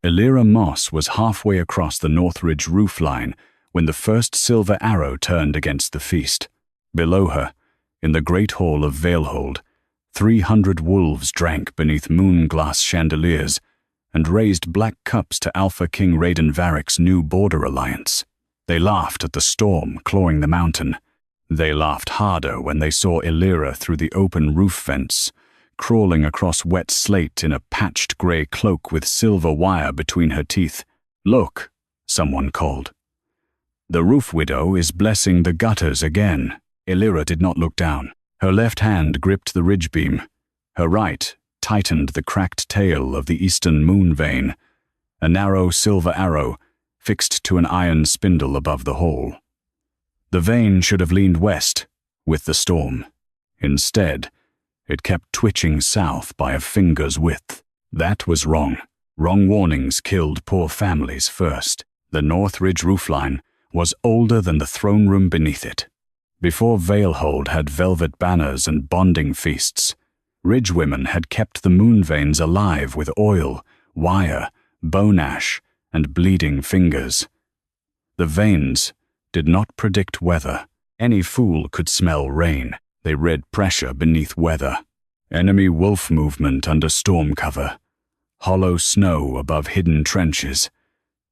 Elira Moss was halfway across the North Ridge Roofline when the first silver arrow turned against the feast. Below her, in the great hall of Valehold, 300 wolves drank beneath moon-glass chandeliers and raised black cups to Alpha King Rhaedon Varric's new border alliance. They laughed at the storm clawing the mountain. They laughed harder when they saw Elira through the open roof vents, crawling across wet slate in a patched grey cloak with silver wire between her teeth. "Look," someone called. "The roof widow is blessing the gutters again." Elira did not look down. Her left hand gripped the ridge beam. Her right tightened the cracked tail of the eastern moon vein, a narrow silver arrow fixed to an iron spindle above the hole. The vein should have leaned west with the storm. Instead, it kept twitching south by a finger's width. That was wrong. Wrong warnings killed poor families first. The North Ridge Roofline was older than the throne room beneath it. Before Valehold had velvet banners and bonding feasts, ridge women had kept the moon veins alive with oil, wire, bone ash, and bleeding fingers. The veins did not predict weather. Any fool could smell rain. They read pressure beneath weather. Enemy wolf movement under storm cover. Hollow snow above hidden trenches.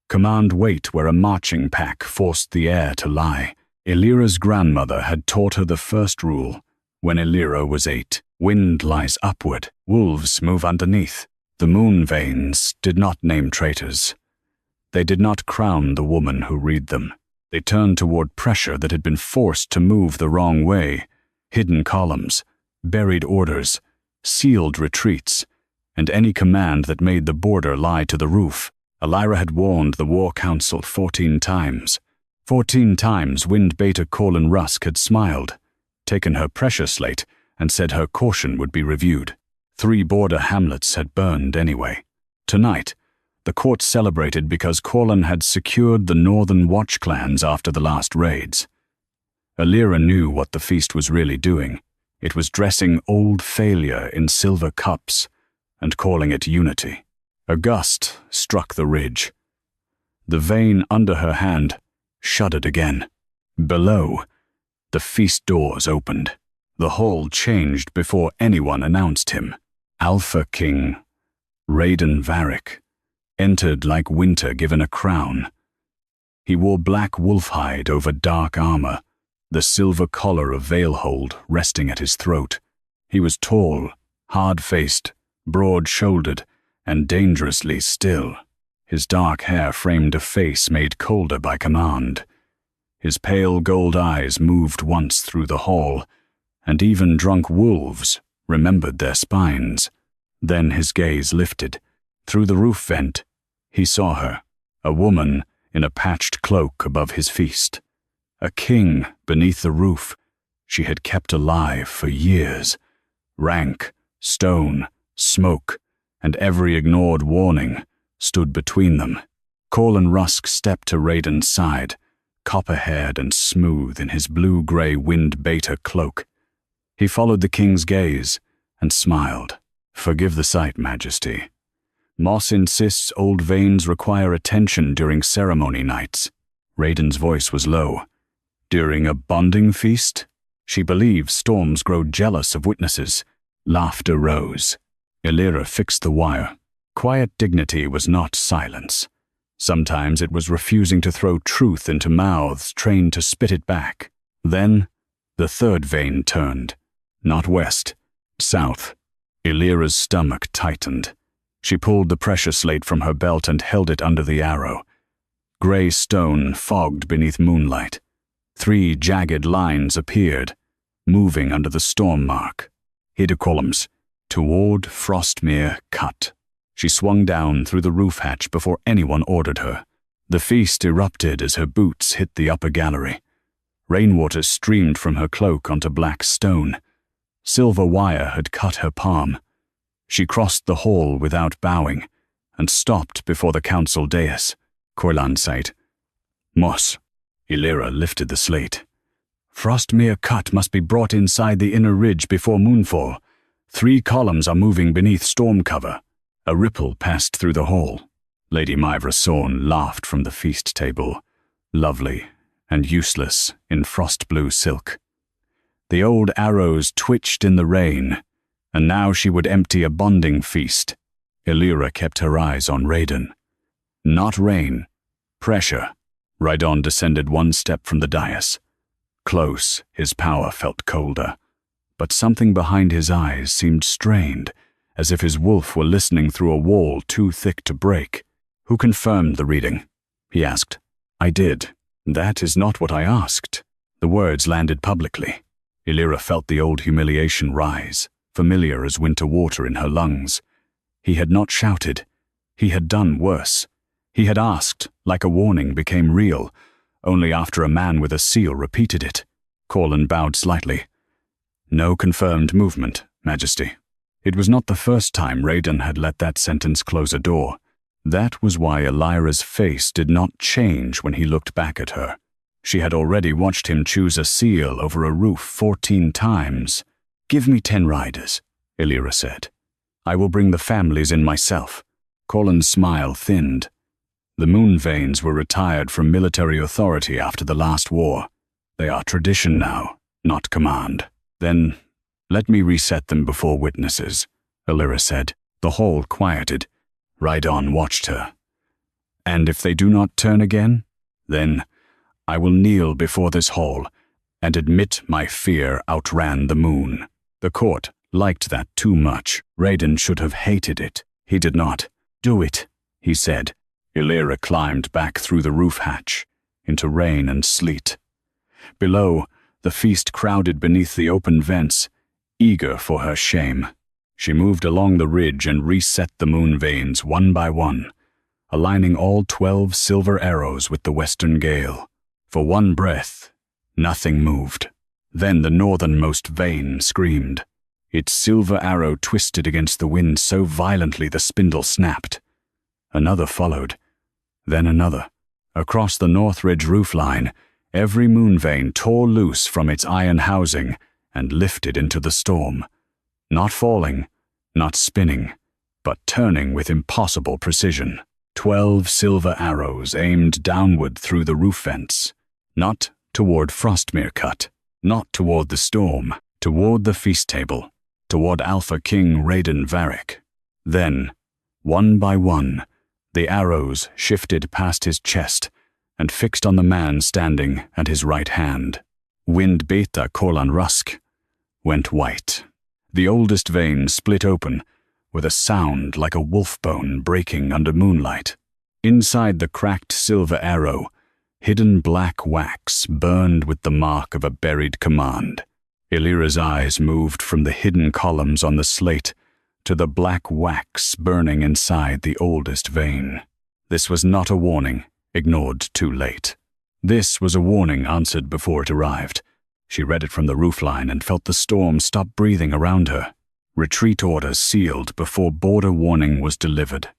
Command wait where a marching pack forced the air to lie. Elira's grandmother had taught her the first rule when Elira was 8. Wind lies upward. Wolves move underneath. The moon veins did not name traitors. They did not crown the woman who read them. They turned toward pressure that had been forced to move the wrong way. Hidden columns, buried orders, sealed retreats, and any command that made the border lie to the roof. Elira had warned the War Council 14 times. 14 times Wind Beta Corlin Rusk had smiled, taken her pressure slate, and said her caution would be reviewed. 3 border hamlets had burned anyway. Tonight, the court celebrated because Corlin had secured the Northern Watch clans after the last raids. Elira knew what the feast was really doing. It was dressing old failure in silver cups and calling it unity. A gust struck the ridge. The vein under her hand shuddered again. Below, the feast doors opened. The hall changed before anyone announced him. Alpha King Rhaedon Varric entered like winter given a crown. He wore black wolf hide over dark armor, the silver collar of Valehold resting at his throat. He was tall, hard-faced, broad-shouldered, and dangerously still. His dark hair framed a face made colder by command. His pale gold eyes moved once through the hall, and even drunk wolves remembered their spines. Then his gaze lifted. Through the roof vent, he saw her, a woman in a patched cloak above his feast. A king beneath the roof she had kept alive for years. Rank, stone, smoke, and every ignored warning stood between them. Corlin Rusk stepped to Rhaedon's side, copper-haired and smooth in his blue-gray Wind Beta cloak. He followed the king's gaze and smiled. "Forgive the sight, Majesty. Moss insists old veins require attention during ceremony nights." Rhaedon's voice was low. "During a bonding feast? She believes storms grow jealous of witnesses." Laughter rose. Elira fixed the wire. Quiet dignity was not silence. Sometimes it was refusing to throw truth into mouths trained to spit it back. Then, the third vein turned. Not west, south. Elira's stomach tightened. She pulled the pressure slate from her belt and held it under the arrow. Gray stone fogged beneath moonlight. 3 jagged lines appeared, moving under the storm mark. Hidecolumns, toward Frostmere Cut. She swung down through the roof hatch before anyone ordered her. The feast erupted as her boots hit the upper gallery. Rainwater streamed from her cloak onto black stone. Silver wire had cut her palm. She crossed the hall without bowing and stopped before the council dais. Corlan sighed. "Moss." Elira lifted the slate. "Frostmere Cut must be brought inside the inner ridge before moonfall. 3 columns are moving beneath storm cover." A ripple passed through the hall. Lady Myvra Sorn laughed from the feast table, lovely and useless in frost blue silk. The old arrows twitched in the rain, and now she would empty a bonding feast. Elira kept her eyes on Rhaedon. Not rain, pressure. Rhaedon descended one step from the dais. Close, his power felt colder, but something behind his eyes seemed strained, as if his wolf were listening through a wall too thick to break. "Who confirmed the reading?" he asked. "I did." "That is not what I asked." The words landed publicly. Elira felt the old humiliation rise, familiar as winter water in her lungs. He had not shouted. He had done worse. He had asked, like a warning became real, only after a man with a seal repeated it. Corlin bowed slightly. "No confirmed movement, Majesty." It was not the first time Rhaedon had let that sentence close a door. That was why Elira's face did not change when he looked back at her. She had already watched him choose a seal over a roof 14 times. "Give me 10 riders," Elira said. "I will bring the families in myself." Corlin's smile thinned. The Moonveins were retired from military authority after the last war. They are tradition now, not command. "Then let me reset them before witnesses," Elira said. The hall quieted. Rhaedon watched her. "And if they do not turn again, then I will kneel before this hall and admit my fear outran the moon." The court liked that too much. Rhaedon should have hated it. He did not. "Do it," he said. Elira climbed back through the roof hatch, into rain and sleet. Below, the feast crowded beneath the open vents, eager for her shame. She moved along the ridge and reset the Moonveins one by one, aligning all 12 silver arrows with the western gale. For one breath, nothing moved. Then the northernmost vein screamed. Its silver arrow twisted against the wind so violently the spindle snapped. Another followed, then another. Across the North Ridge Roofline, every moonvein tore loose from its iron housing and lifted into the storm. Not falling, not spinning, but turning with impossible precision. 12 silver arrows aimed downward through the roof vents, not toward Frostmere Cut, not toward the storm, toward the feast table, toward Alpha King Rhaedon Varric. Then, one by one, the arrows shifted past his chest and fixed on the man standing at his right hand. Wind Beta Corlan Rusk went white. The oldest vein split open, with a sound like a wolf bone breaking under moonlight. Inside the cracked silver arrow, hidden black wax burned with the mark of a buried command. Elira's eyes moved from the hidden columns on the slate to the black wax burning inside the oldest vein. This was not a warning, ignored too late. This was a warning answered before it arrived. She read it from the roofline and felt the storm stop breathing around her. Retreat orders sealed before border warning was delivered.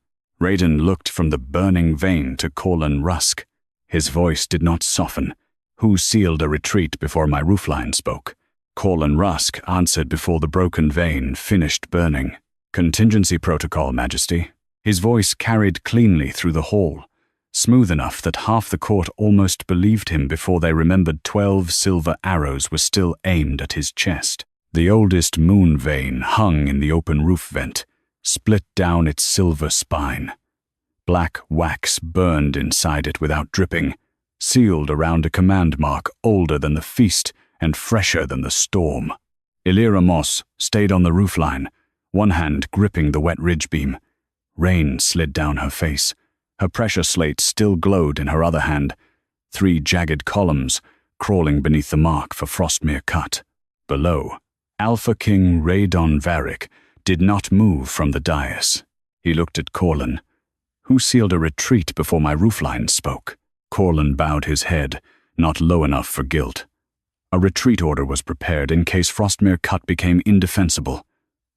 Rhaedon looked from the burning vein to Corlan Rusk. His voice did not soften. "Who sealed a retreat before my roofline spoke?" Corlan Rusk answered before the broken vein finished burning. "Contingency protocol, Majesty." His voice carried cleanly through the hall, smooth enough that half the court almost believed him before they remembered 12 silver arrows were still aimed at his chest. The oldest moon vein hung in the open roof vent, split down its silver spine. Black wax burned inside it without dripping, sealed around a command mark older than the feast and fresher than the storm. Elira Moss stayed on the roofline, one hand gripping the wet ridge beam. Rain slid down her face. Her pressure slate still glowed in her other hand, 3 jagged columns crawling beneath the mark for Frostmere Cut. Below, Alpha King Rhaedon Varric did not move from the dais. He looked at Corlan. "Who sealed a retreat before my roofline spoke?" Corlan bowed his head, not low enough for guilt. "A retreat order was prepared in case Frostmere Cut became indefensible.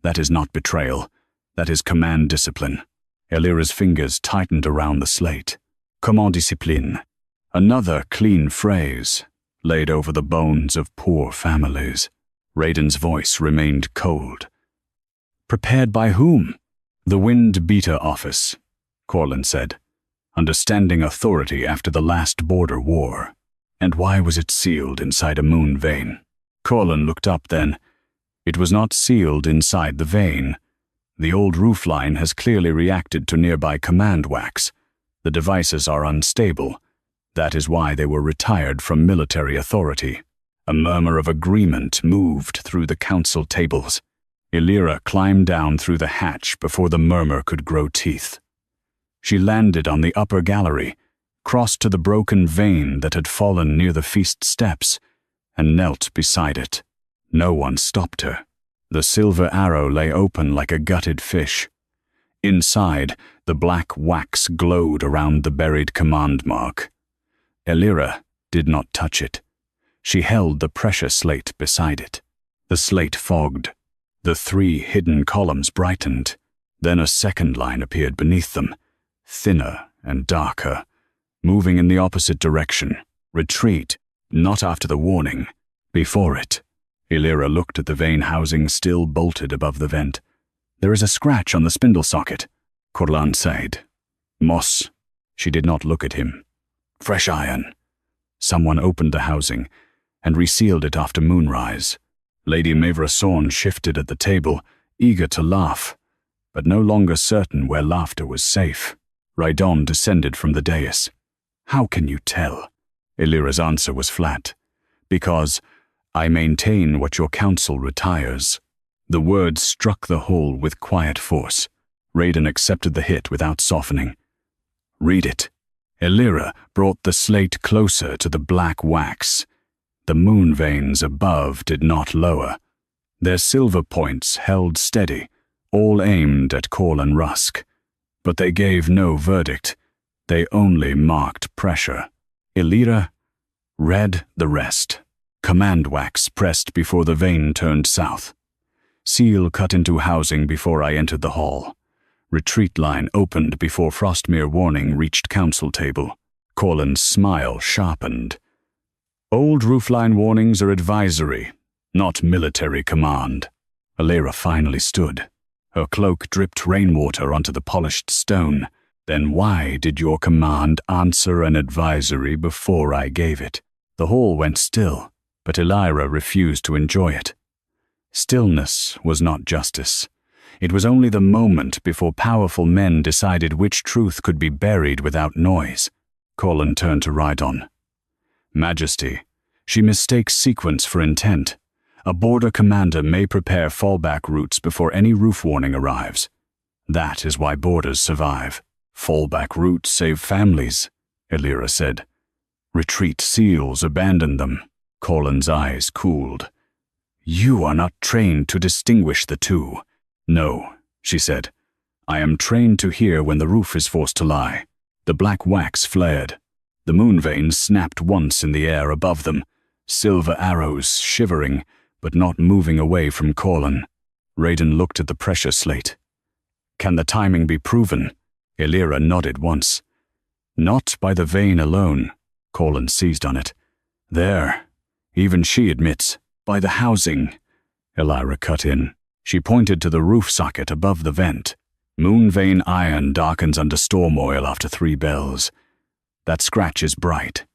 That is not betrayal. That is command discipline." Elira's fingers tightened around the slate. "Command discipline." Another clean phrase, laid over the bones of poor families. Rhaedon's voice remained cold. "Prepared by whom?" "The Wind Beater office," Corlin said, understanding authority after the last border war. And why was it sealed inside a moon vein? Corlin looked up then. It was not sealed inside the vein. The old roofline has clearly reacted to nearby command wax. The devices are unstable. That is why they were retired from military authority. A murmur of agreement moved through the council tables. Elira climbed down through the hatch before the murmur could grow teeth. She landed on the upper gallery, crossed to the broken vein that had fallen near the feast steps, and knelt beside it. No one stopped her. The silver arrow lay open like a gutted fish. Inside, the black wax glowed around the buried command mark. Elira did not touch it. She held the pressure slate beside it. The slate fogged. The 3 hidden columns brightened. Then a second line appeared beneath them, thinner and darker, moving in the opposite direction. Retreat, not after the warning, before it. Elira looked at the vein housing still bolted above the vent. There is a scratch on the spindle socket, Corlin said. Moss. She did not look at him. Fresh iron. Someone opened the housing and resealed it after moonrise. Lady Mavra Sorn shifted at the table, eager to laugh, but no longer certain where laughter was safe. Rhaedon descended from the dais. How can you tell? Elira's answer was flat. Because I maintain what your counsel retires. The words struck the hall with quiet force. Rhaedon accepted the hit without softening. Read it. Elira brought the slate closer to the black wax. The moon veins above did not lower. Their silver points held steady, all aimed at Corlin Rusk. But they gave no verdict. They only marked pressure. Elira read the rest. Command wax pressed before the vein turned south. Seal cut into housing before I entered the hall. Retreat line opened before Frostmere warning reached council table. Corlin's smile sharpened. Old roofline warnings are advisory, not military command. Elira finally stood. Her cloak dripped rainwater onto the polished stone. Then why did your command answer an advisory before I gave it? The hall went still, but Elira refused to enjoy it. Stillness was not justice. It was only the moment before powerful men decided which truth could be buried without noise. Corlin turned to Rhaedon. Majesty, she mistakes sequence for intent. A border commander may prepare fallback routes before any roof warning arrives. That is why borders survive. Fallback routes save families, Elira said. Retreat seals abandon them. Corlin's eyes cooled. You are not trained to distinguish the two. No, she said. I am trained to hear when the roof is forced to lie. The black wax flared. The moon veins snapped once in the air above them, silver arrows shivering, but not moving away from Corlin. Rhaedon looked at the pressure slate. Can the timing be proven? Elira nodded once. Not by the vein alone. Corlin seized on it. There. Even she admits. By the housing. Elira cut in. She pointed to the roof socket above the vent. Moon vein iron darkens under storm oil after 3 bells. That scratch is bright.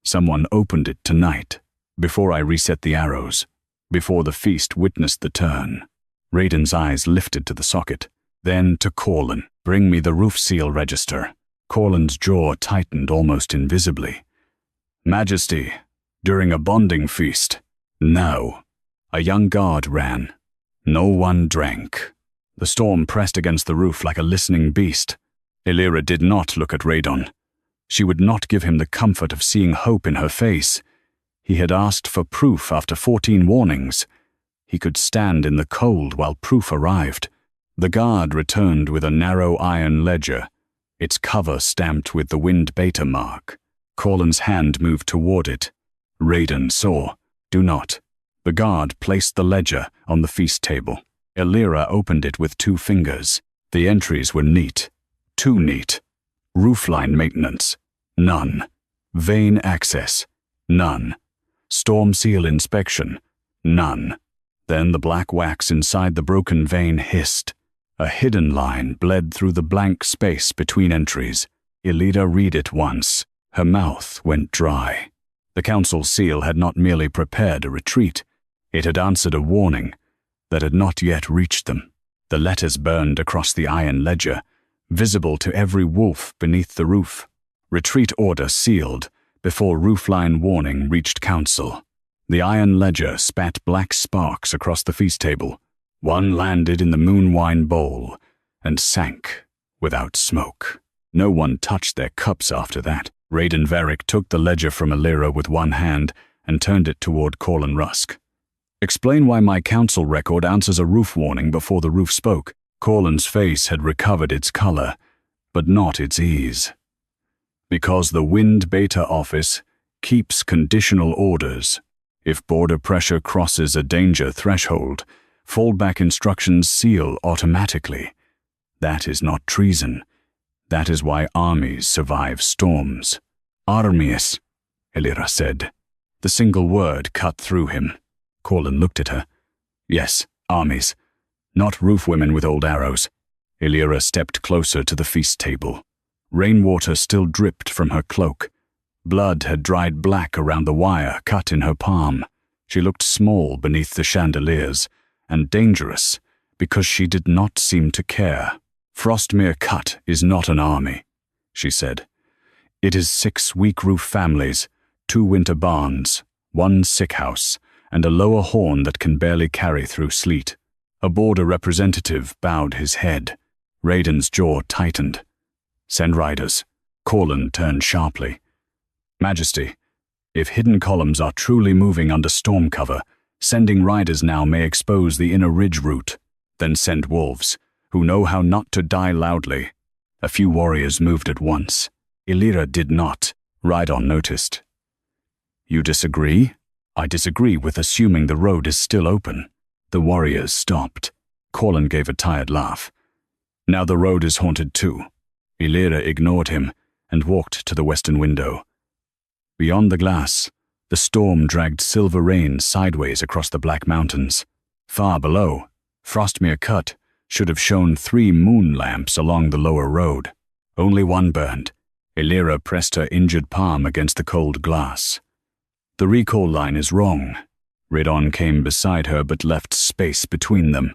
Someone opened it tonight, before I reset the arrows, before the feast witnessed the turn. Rhaedon's eyes lifted to the socket, then to Corlin. Bring me the roof seal register. Corlin's jaw tightened almost invisibly. Majesty, during a bonding feast. No. A young guard ran. No one drank. The storm pressed against the roof like a listening beast. Elira did not look at Rhaedon. She would not give him the comfort of seeing hope in her face. He had asked for proof after 14 warnings. He could stand in the cold while proof arrived. The guard returned with a narrow iron ledger, its cover stamped with the wind beta mark. Corlin's hand moved toward it. Rhaedon saw. Do not. The guard placed the ledger on the feast table. Elira opened it with 2 fingers. The entries were neat. Too neat. Roofline maintenance. None. Vein access. None. Storm seal inspection. None. Then the black wax inside the broken vein hissed. A hidden line bled through the blank space between entries. Elira read it once. Her mouth went dry. The council seal had not merely prepared a retreat. It had answered a warning that had not yet reached them. The letters burned across the iron ledger, visible to every wolf beneath the roof. Retreat order sealed before roofline warning reached council. The iron ledger spat black sparks across the feast table. One landed in the moon wine bowl and sank without smoke. No one touched their cups after that. Rhaedon Varric took the ledger from Elira with one hand and turned it toward Corlin Rusk. Explain why my council record answers a roof warning before the roof spoke. Corlin's face had recovered its color, but not its ease. Because the Wind Beta office keeps conditional orders. If border pressure crosses a danger threshold, fallback instructions seal automatically. That is not treason. That is why armies survive storms. Armies, Elira said. The single word cut through him. Corlin looked at her. Yes, armies. Not roof women with old arrows. Elira stepped closer to the feast table. Rainwater still dripped from her cloak. Blood had dried black around the wire cut in her palm. She looked small beneath the chandeliers, and dangerous because she did not seem to care. Frostmere Cut is not an army, she said. It is 6 weak roof families, 2 winter barns, 1 sick house, and a lower horn that can barely carry through sleet. A border representative bowed his head. Rhaedon's jaw tightened. Send riders. Corlin turned sharply. Majesty, if hidden columns are truly moving under storm cover, sending riders now may expose the inner ridge route. Then send wolves, who know how not to die loudly. A few warriors moved at once. Elira did not. Rhaedon noticed. You disagree? I disagree with assuming the road is still open. The warriors stopped. Corlin gave a tired laugh. Now the road is haunted too. Elira ignored him and walked to the western window. Beyond the glass, the storm dragged silver rain sideways across the black mountains. Far below, Frostmere Cut should have shown 3 moon lamps along the lower road. Only one burned. Elira pressed her injured palm against the cold glass. The recall line is wrong. Rhaedon came beside her but left space between them.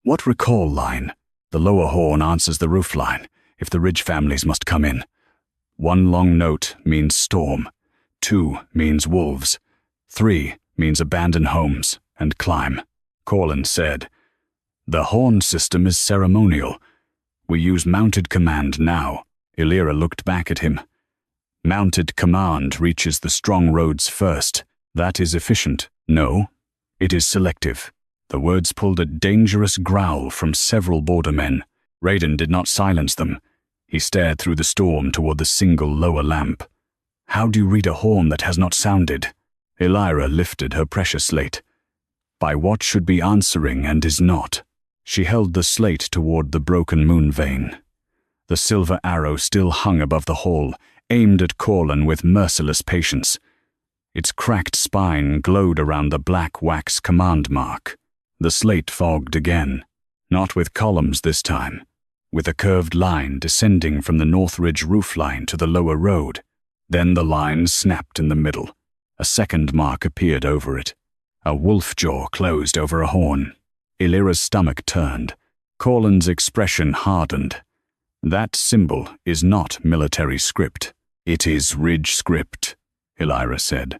What recall line? The lower horn answers the roof line, if the ridge families must come in. 1 long note means storm. 2 means wolves. 3 means abandon homes and climb. Corlin said, The horn system is ceremonial. We use mounted command now. Elira looked back at him. Mounted command reaches the strong roads first. That is efficient. No, it is selective. The words pulled a dangerous growl from several bordermen. Rhaedon did not silence them. He stared through the storm toward the single lower lamp. How do you read a horn that has not sounded? Elira lifted her precious slate. By what should be answering and is not. She held the slate toward the broken moon vein. The silver arrow still hung above the hall, aimed at Corlin with merciless patience. Its cracked spine glowed around the black wax command mark. The slate fogged again, not with columns this time, with a curved line descending from the North Ridge Roofline to the lower road. Then the line snapped in the middle. A second mark appeared over it. A wolf jaw closed over a horn. Elira's stomach turned. Corlin's expression hardened. That symbol is not military script. It is ridge script, Elira said.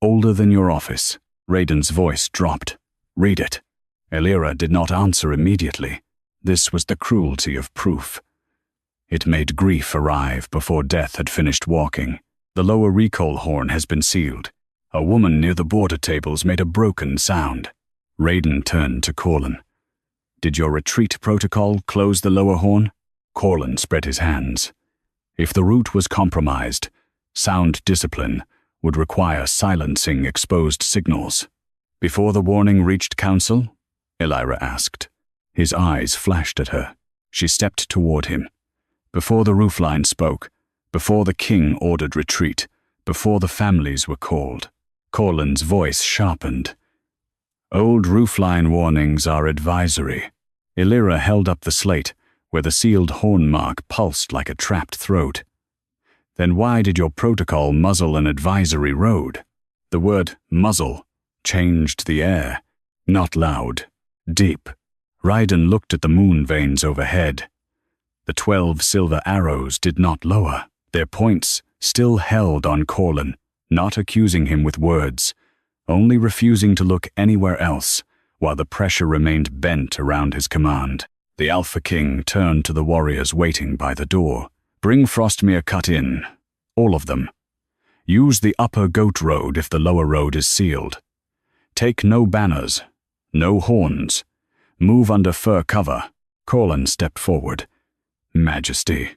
Older than your office. Rhaedon's voice dropped. Read it. Elira did not answer immediately. This was the cruelty of proof. It made grief arrive before death had finished walking. The lower recall horn has been sealed. A woman near the border tables made a broken sound. Rhaedon turned to Corlin. Did your retreat protocol close the lower horn? Corlin spread his hands. If the route was compromised, sound discipline would require silencing exposed signals. Before the warning reached council? Elira asked. His eyes flashed at her. She stepped toward him. Before the roofline spoke, before the king ordered retreat, before the families were called. Corlin's voice sharpened. Old roofline warnings are advisory. Elira held up the slate, where the sealed horn mark pulsed like a trapped throat. Then why did your protocol muzzle an advisory road? The word muzzle changed the air. Not loud, deep. Rhaedon looked at the moon veins overhead. The 12 silver arrows did not lower. Their points still held on Corlin, not accusing him with words, only refusing to look anywhere else, while the pressure remained bent around his command. The Alpha King turned to the warriors waiting by the door. Bring Frostmere Cut in, all of them. Use the upper goat road if the lower road is sealed. Take no banners, no horns. Move under fur cover. Corlin stepped forward. Majesty,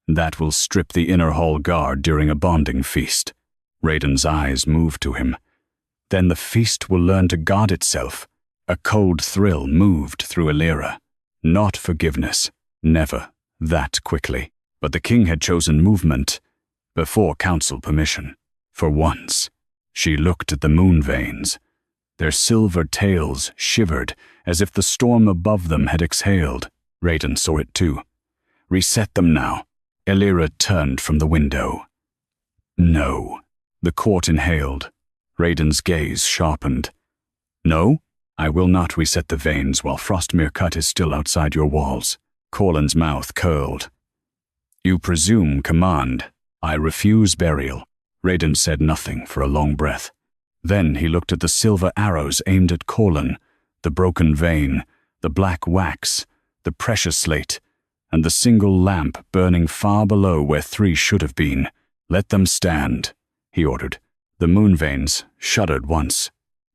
that will strip the inner hall guard during a bonding feast. Rhaedon's eyes moved to him. Then the feast will learn to guard itself. A cold thrill moved through Elira. Not forgiveness, never, that quickly. But the king had chosen movement, before council permission. For once, she looked at the moon veins. Their silver tails shivered as if the storm above them had exhaled. Rhaedon saw it too. Reset them now. Elira turned from the window. No. The court inhaled. Rhaedon's gaze sharpened. No, I will not reset the veins while Frostmere Cut is still outside your walls. Corlin's mouth curled. You presume command. I refuse burial. Rhaedon said nothing for a long breath. Then he looked at the silver arrows aimed at Corlin, the broken vein, the black wax, the precious slate, and the single lamp burning far below where 3 should have been. Let them stand, he ordered. The moon veins shuddered once.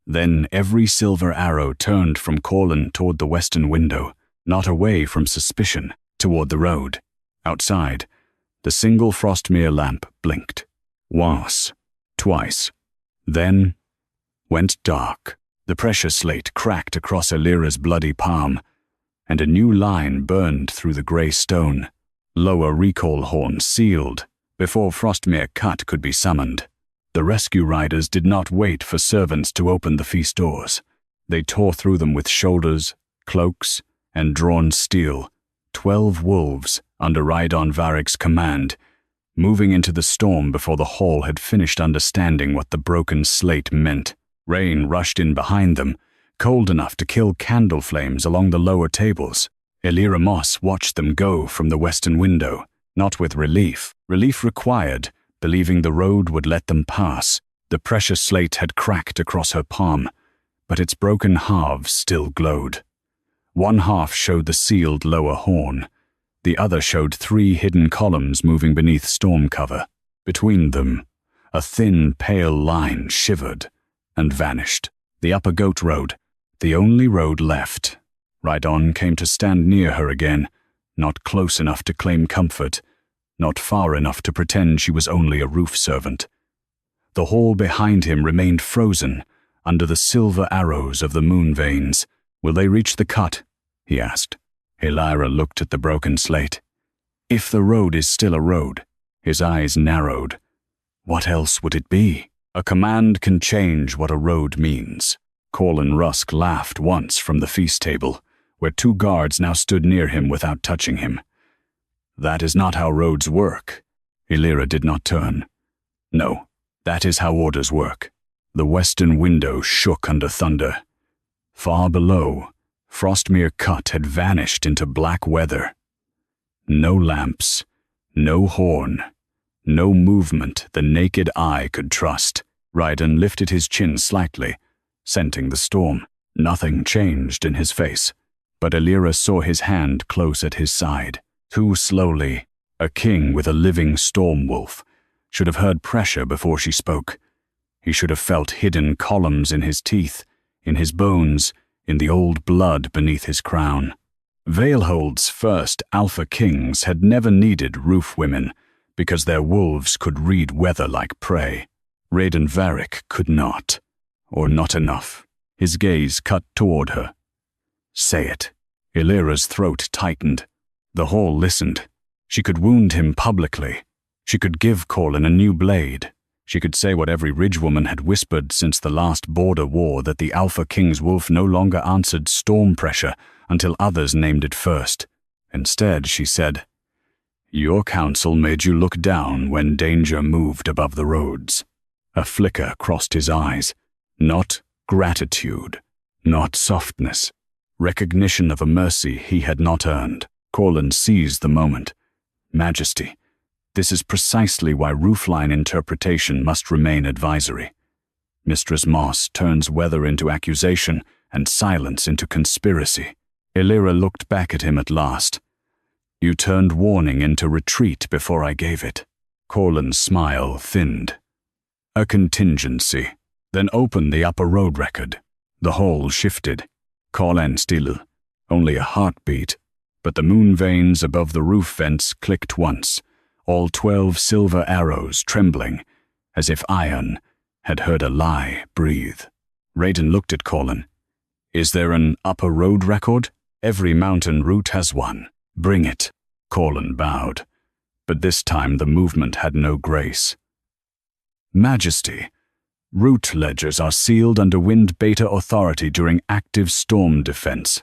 Then every silver arrow turned from Corlin toward the western window, not away from suspicion, toward the road. Outside, the single Frostmere lamp blinked. Once, twice. Then went dark. The precious slate cracked across Elira's bloody palm, and a new line burned through the grey stone. Lower recall horn sealed before Frostmere Cut could be summoned. The rescue riders did not wait for servants to open the feast doors. They tore through them with shoulders, cloaks, and drawn steel. 12 wolves, under Rhaedon Varric's command, moving into the storm before the hall had finished understanding what the broken slate meant. Rain rushed in behind them, cold enough to kill candle flames along the lower tables. Elira Moss watched them go from the western window, not with relief. Relief required, believing the road would let them pass. The precious slate had cracked across her palm, but its broken halves still glowed. One half showed the sealed lower horn. The other showed 3 hidden columns moving beneath storm cover. Between them, a thin, pale line shivered and vanished. The upper goat road, the only road left. Rhaedon came to stand near her again, not close enough to claim comfort, not far enough to pretend she was only a roof servant. The hall behind him remained frozen under the silver arrows of the moon veins. Will they reach the cut? He asked. Elira looked at the broken slate. If the road is still a road, his eyes narrowed. What else would it be? A command can change what a road means. Corlin Rusk laughed once from the feast table, where 2 guards now stood near him without touching him. That is not how roads work. Elira did not turn. No, that is how orders work. The western window shook under thunder. Far below, Frostmere Cut had vanished into black weather. No lamps, no horn, no movement the naked eye could trust. Rhaedon lifted his chin slightly, scenting the storm. Nothing changed in his face, but Elira saw his hand close at his side. Too slowly, a king with a living storm wolf should have heard pressure before she spoke. He should have felt hidden columns in his teeth, in his bones, in the old blood beneath his crown. Valehold's first Alpha Kings had never needed roof women because their wolves could read weather like prey. Rhaedon Varric could not, or not enough. His gaze cut toward her. Say it. Elira's throat tightened. The hall listened. She could wound him publicly. She could give Corlin a new blade. She could say what every ridgewoman had whispered since the last border war, that the Alpha King's wolf no longer answered storm pressure until others named it first. Instead, she said, "Your counsel made you look down when danger moved above the roads." A flicker crossed his eyes. Not gratitude, not softness. Recognition of a mercy he had not earned. Corlin seized the moment. Majesty. This is precisely why roofline interpretation must remain advisory. Mistress Moss turns weather into accusation and silence into conspiracy. Elira looked back at him at last. You turned warning into retreat before I gave it. Corlin's smile thinned. A contingency. Then open the upper road record. The hole shifted. Corlin still. Only a heartbeat. But the moon veins above the roof vents clicked once. All 12 silver arrows trembling, as if iron had heard a lie breathe. Rhaedon looked at Corlin. Is there an upper road record? Every mountain route has one. Bring it. Corlin bowed. But this time the movement had no grace. Majesty. Route ledgers are sealed under Wind Beta authority during active storm defense.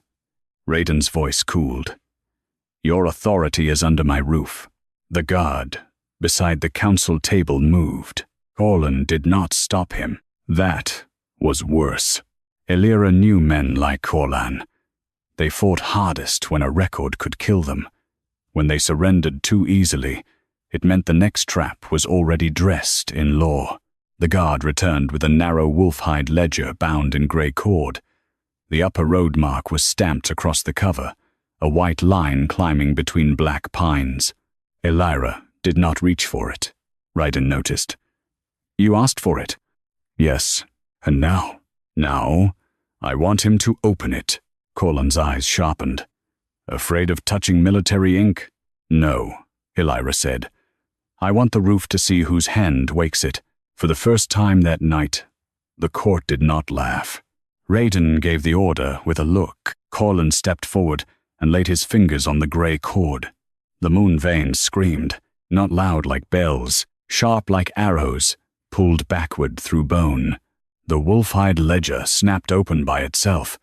Rhaedon's voice cooled. Your authority is under my roof. The guard beside the council table moved. Corlin did not stop him. That was worse. Elira knew men like Corlin. They fought hardest when a record could kill them. When they surrendered too easily, it meant the next trap was already dressed in law. The guard returned with a narrow wolf-hide ledger bound in grey cord. The upper road mark was stamped across the cover, a white line climbing between black pines. Elira did not reach for it, Rhaedon noticed. You asked for it? Yes, and now? Now, I want him to open it. Corlin's eyes sharpened. Afraid of touching military ink? No, Elira said. I want the roof to see whose hand wakes it. For the first time that night, the court did not laugh. Rhaedon gave the order with a look. Corlin stepped forward and laid his fingers on the grey cord. The moon veins screamed, not loud like bells, sharp like arrows, pulled backward through bone. The wolf-hide ledger snapped open by itself.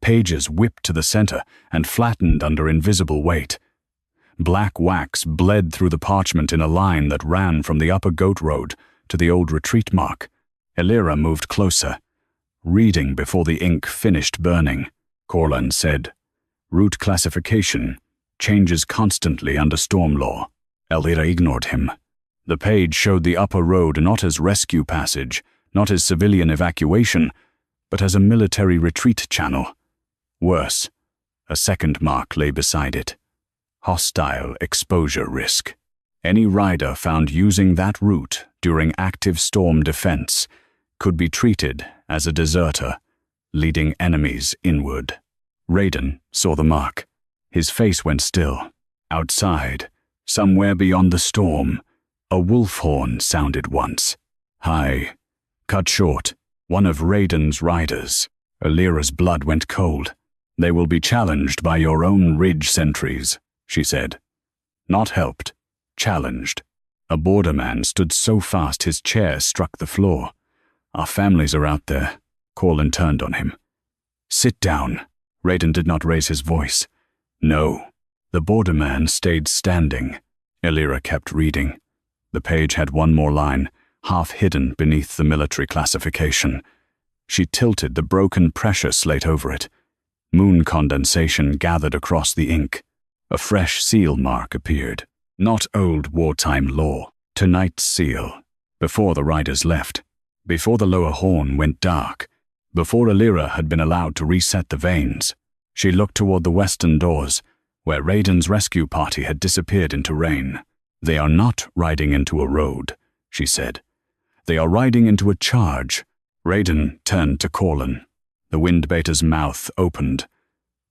Pages whipped to the center and flattened under invisible weight. Black wax bled through the parchment in a line that ran from the upper goat road to the old retreat mark. Elira moved closer, reading before the ink finished burning. Corlin said, Route classification changes constantly under storm law. Elira ignored him. The page showed the upper road not as rescue passage, not as civilian evacuation, but as a military retreat channel. Worse, a second mark lay beside it. Hostile exposure risk. Any rider found using that route during active storm defense could be treated as a deserter, leading enemies inward. Rhaedon saw the mark. His face went still. Outside, somewhere beyond the storm, a wolf horn sounded once. High, cut short, one of Rhaedon's riders. Elira's blood went cold. They will be challenged by your own ridge sentries, she said. Not helped, challenged. A borderman stood so fast his chair struck the floor. Our families are out there. Corlin turned on him. Sit down. Rhaedon did not raise his voice. No. The borderman stayed standing. Elira kept reading. The page had one more line, half hidden beneath the military classification. She tilted the broken pressure slate over it. Moon condensation gathered across the ink. A fresh seal mark appeared. Not old wartime law. Tonight's seal. Before the riders left. Before the lower horn went dark. Before Elira had been allowed to reset the veins. She looked toward the western doors, where Rhaedon's rescue party had disappeared into rain. They are not riding into a road, she said. They are riding into a charge. Rhaedon turned to Corlin. The Wind Beta's mouth opened,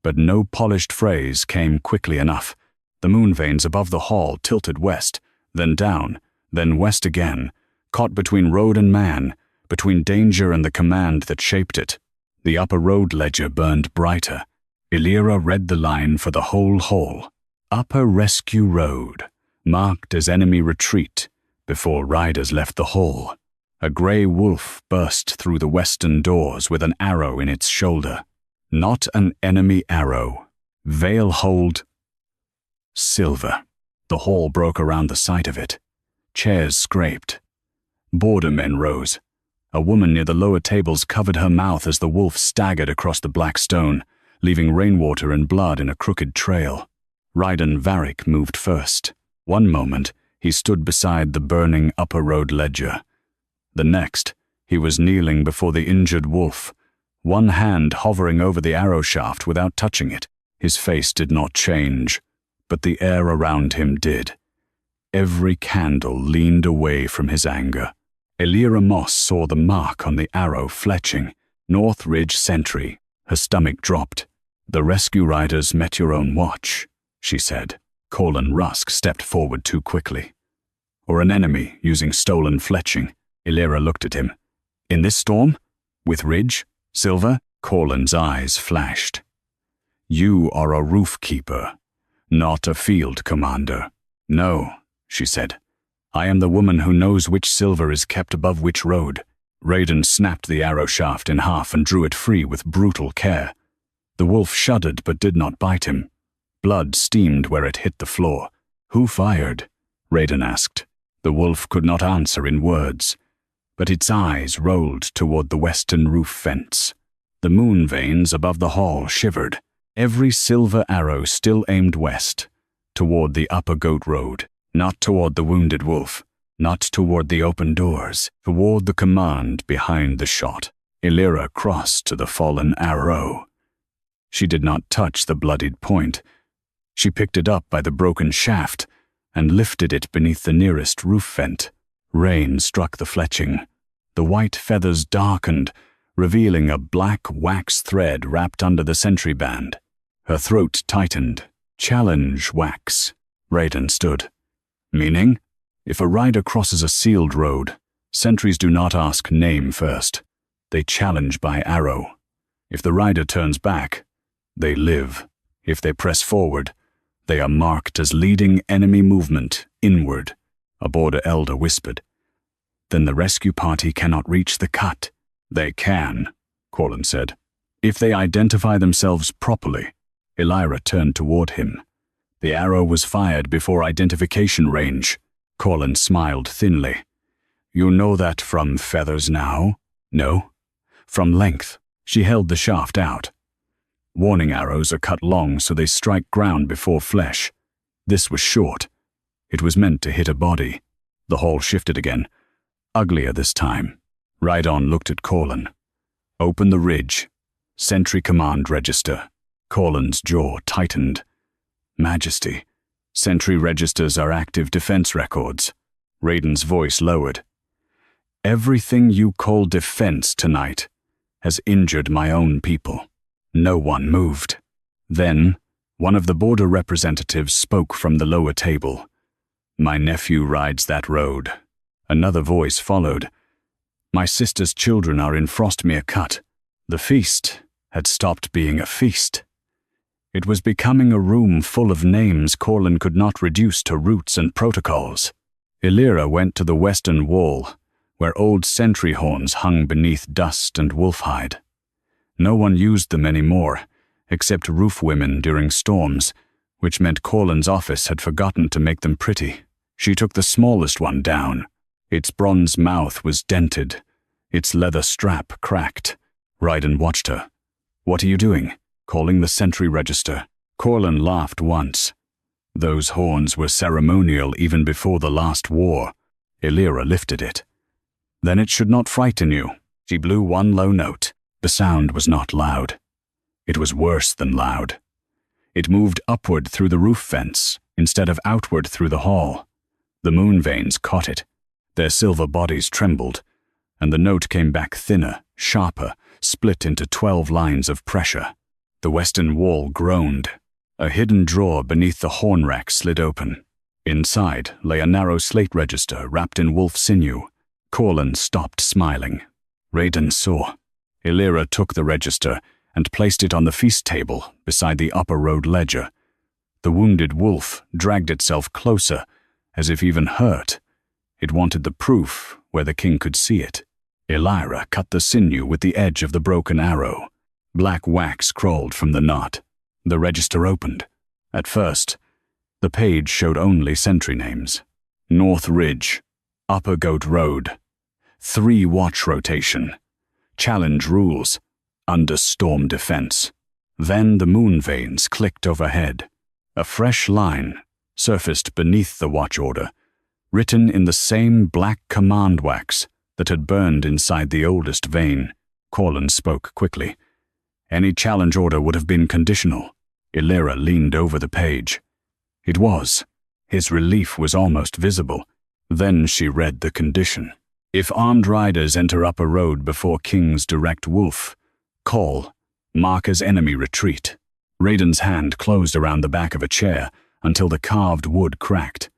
but no polished phrase came quickly enough. The moon veins above the hall tilted west, then down, then west again, caught between road and man, between danger and the command that shaped it. The upper road ledger burned brighter. Elira read the line for the whole hall. Upper Rescue Road, marked as enemy retreat, before riders left the hall. A grey wolf burst through the western doors with an arrow in its shoulder. Not an enemy arrow. Veilhold silver. The hall broke around the sight of it. Chairs scraped. Bordermen rose. A woman near the lower tables covered her mouth as the wolf staggered across the black stone, leaving rainwater and blood in a crooked trail. Rhaedon Varric moved first. One moment, he stood beside the burning upper road ledger. The next, he was kneeling before the injured wolf, one hand hovering over the arrow shaft without touching it. His face did not change, but the air around him did. Every candle leaned away from his anger. Elira Moss saw the mark on the arrow fletching. North Ridge sentry. Her stomach dropped. "The rescue riders met your own watch," she said. Corlin Rusk stepped forward too quickly. "Or an enemy using stolen fletching." Elira looked at him. "In this storm? With Ridge? Silver?" Corlin's eyes flashed. "You are a roof keeper, not a field commander." "No," she said. "I am the woman who knows which silver is kept above which road." Rhaedon snapped the arrow shaft in half and drew it free with brutal care. The wolf shuddered but did not bite him. Blood steamed where it hit the floor. "Who fired?" Rhaedon asked. The wolf could not answer in words, but its eyes rolled toward the western roof fence. The moon veins above the hall shivered. Every silver arrow still aimed west, toward the upper goat road, not toward the wounded wolf, not toward the open doors, toward the command behind the shot. Elira crossed to the fallen arrow. She did not touch the bloodied point. She picked it up by the broken shaft and lifted it beneath the nearest roof vent. Rain struck the fletching. The white feathers darkened, revealing a black wax thread wrapped under the sentry band. Her throat tightened. "Challenge wax." Rhaedon stood. "Meaning? If a rider crosses a sealed road, sentries do not ask name first. They challenge by arrow. If the rider turns back, they live. If they press forward, they are marked as leading enemy movement inward," a border elder whispered. "Then the rescue party cannot reach the cut." "They can," Corlin said, "if they identify themselves properly." Elira turned toward him. The arrow was fired before identification range. Corlin smiled thinly. "You know that from feathers now?" "No." "From length." She held the shaft out. "Warning arrows are cut long so they strike ground before flesh. This was short. It was meant to hit a body." The hall shifted again. Uglier this time. Rhaedon looked at Corlin. "Open the ridge. Sentry command register." Corlin's jaw tightened. "Majesty, sentry registers are active defense records." Rhaedon's voice lowered. "Everything you call defense tonight has injured my own people." No one moved. Then, one of the border representatives spoke from the lower table. "My nephew rides that road." Another voice followed. "My sister's children are in Frostmere Cut." The feast had stopped being a feast. It was becoming a room full of names Corlin could not reduce to roots and protocols. Elira went to the western wall, where old sentry horns hung beneath dust and wolfhide. No one used them anymore, except roof women during storms, which meant Corlin's office had forgotten to make them pretty. She took the smallest one down. Its bronze mouth was dented, its leather strap cracked. Rhaedon watched her. "What are you doing?" "Calling the sentry register." Corlin laughed once. Those horns were ceremonial even before the last war. Elira lifted it. "Then it should not frighten you." She blew one low note. The sound was not loud. It was worse than loud. It moved upward through the roof fence instead of outward through the hall. The moon veins caught it. Their silver bodies trembled, and the note came back thinner, sharper, split into 12 lines of pressure. The western wall groaned. A hidden drawer beneath the horn rack slid open. Inside lay a narrow slate register wrapped in wolf sinew. Corlin stopped smiling. Rhaedon saw. Elira took the register and placed it on the feast table beside the upper road ledger. The wounded wolf dragged itself closer, as if even hurt. It wanted the proof, where the king could see it. Elira cut the sinew with the edge of the broken arrow. Black wax crawled from the knot. The register opened. At first, the page showed only sentry names. North Ridge, Upper Goat Road, 3 watch rotation, challenge rules, under storm defense. Then the moon veins clicked overhead. A fresh line surfaced beneath the watch order, written in the same black command wax that had burned inside the oldest vein. Corlin spoke quickly. Any challenge order would have been conditional. Elira leaned over the page. It was. His relief was almost visible. Then she read the condition. If armed riders enter Upper Road before King's direct wolf, call, mark as enemy retreat. Rhaedon's hand closed around the back of a chair until the carved wood cracked.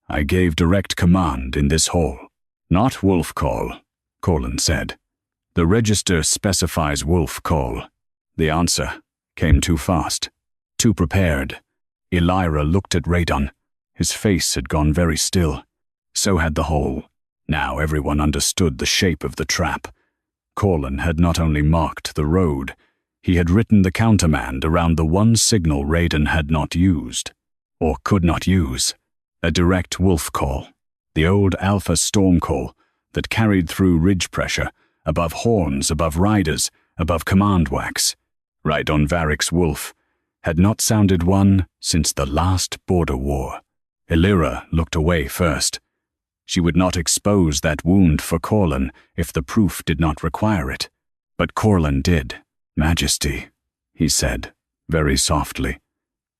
I gave direct command in this hall. Not wolf call, Corlin said. The register specifies wolf call. The answer came too fast, too prepared. Elira looked at Rhaedon. His face had gone very still. So had the hole. Now everyone understood the shape of the trap. Corlin had not only marked the road, he had written the countermand around the one signal Rhaedon had not used, or could not use, a direct wolf call, the old Alpha storm call that carried through ridge pressure, above horns, above riders, above command wax. Rhaedon Varric's wolf had not sounded one since the last border war. Elira looked away first. She would not expose that wound for Corlin if the proof did not require it. But Corlin did. Majesty, he said, very softly.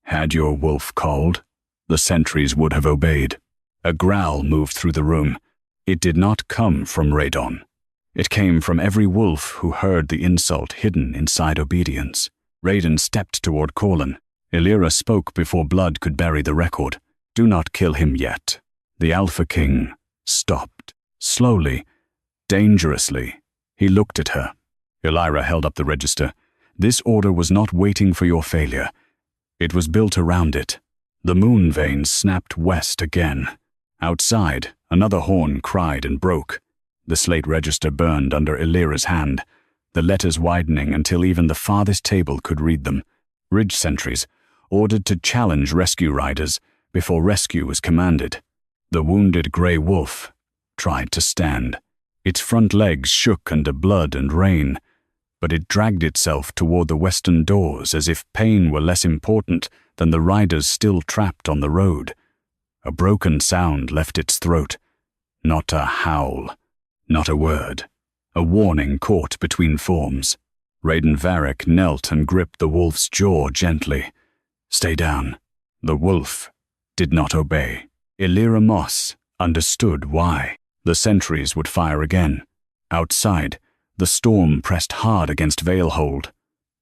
Had your wolf called, the sentries would have obeyed. A growl moved through the room. It did not come from Rhaedon. It came from every wolf who heard the insult hidden inside obedience. Rhaedon stepped toward Corlin. Elira spoke before blood could bury the record. Do not kill him yet. The Alpha King stopped. Slowly, dangerously, he looked at her. Elira held up the register. This order was not waiting for your failure. It was built around it. The moon veins snapped west again. Outside, another horn cried and broke. The slate register burned under Elira's hand, the letters widening until even the farthest table could read them. Ridge sentries, ordered to challenge rescue riders before rescue was commanded. The wounded grey wolf tried to stand. Its front legs shook under blood and rain, but it dragged itself toward the western doors as if pain were less important than the riders still trapped on the road. A broken sound left its throat. Not a howl, not a word. A warning caught between forms. Rhaedon Varric knelt and gripped the wolf's jaw gently. Stay down. The wolf did not obey. Elira Moss understood why. The sentries would fire again. Outside, the storm pressed hard against Veilhold.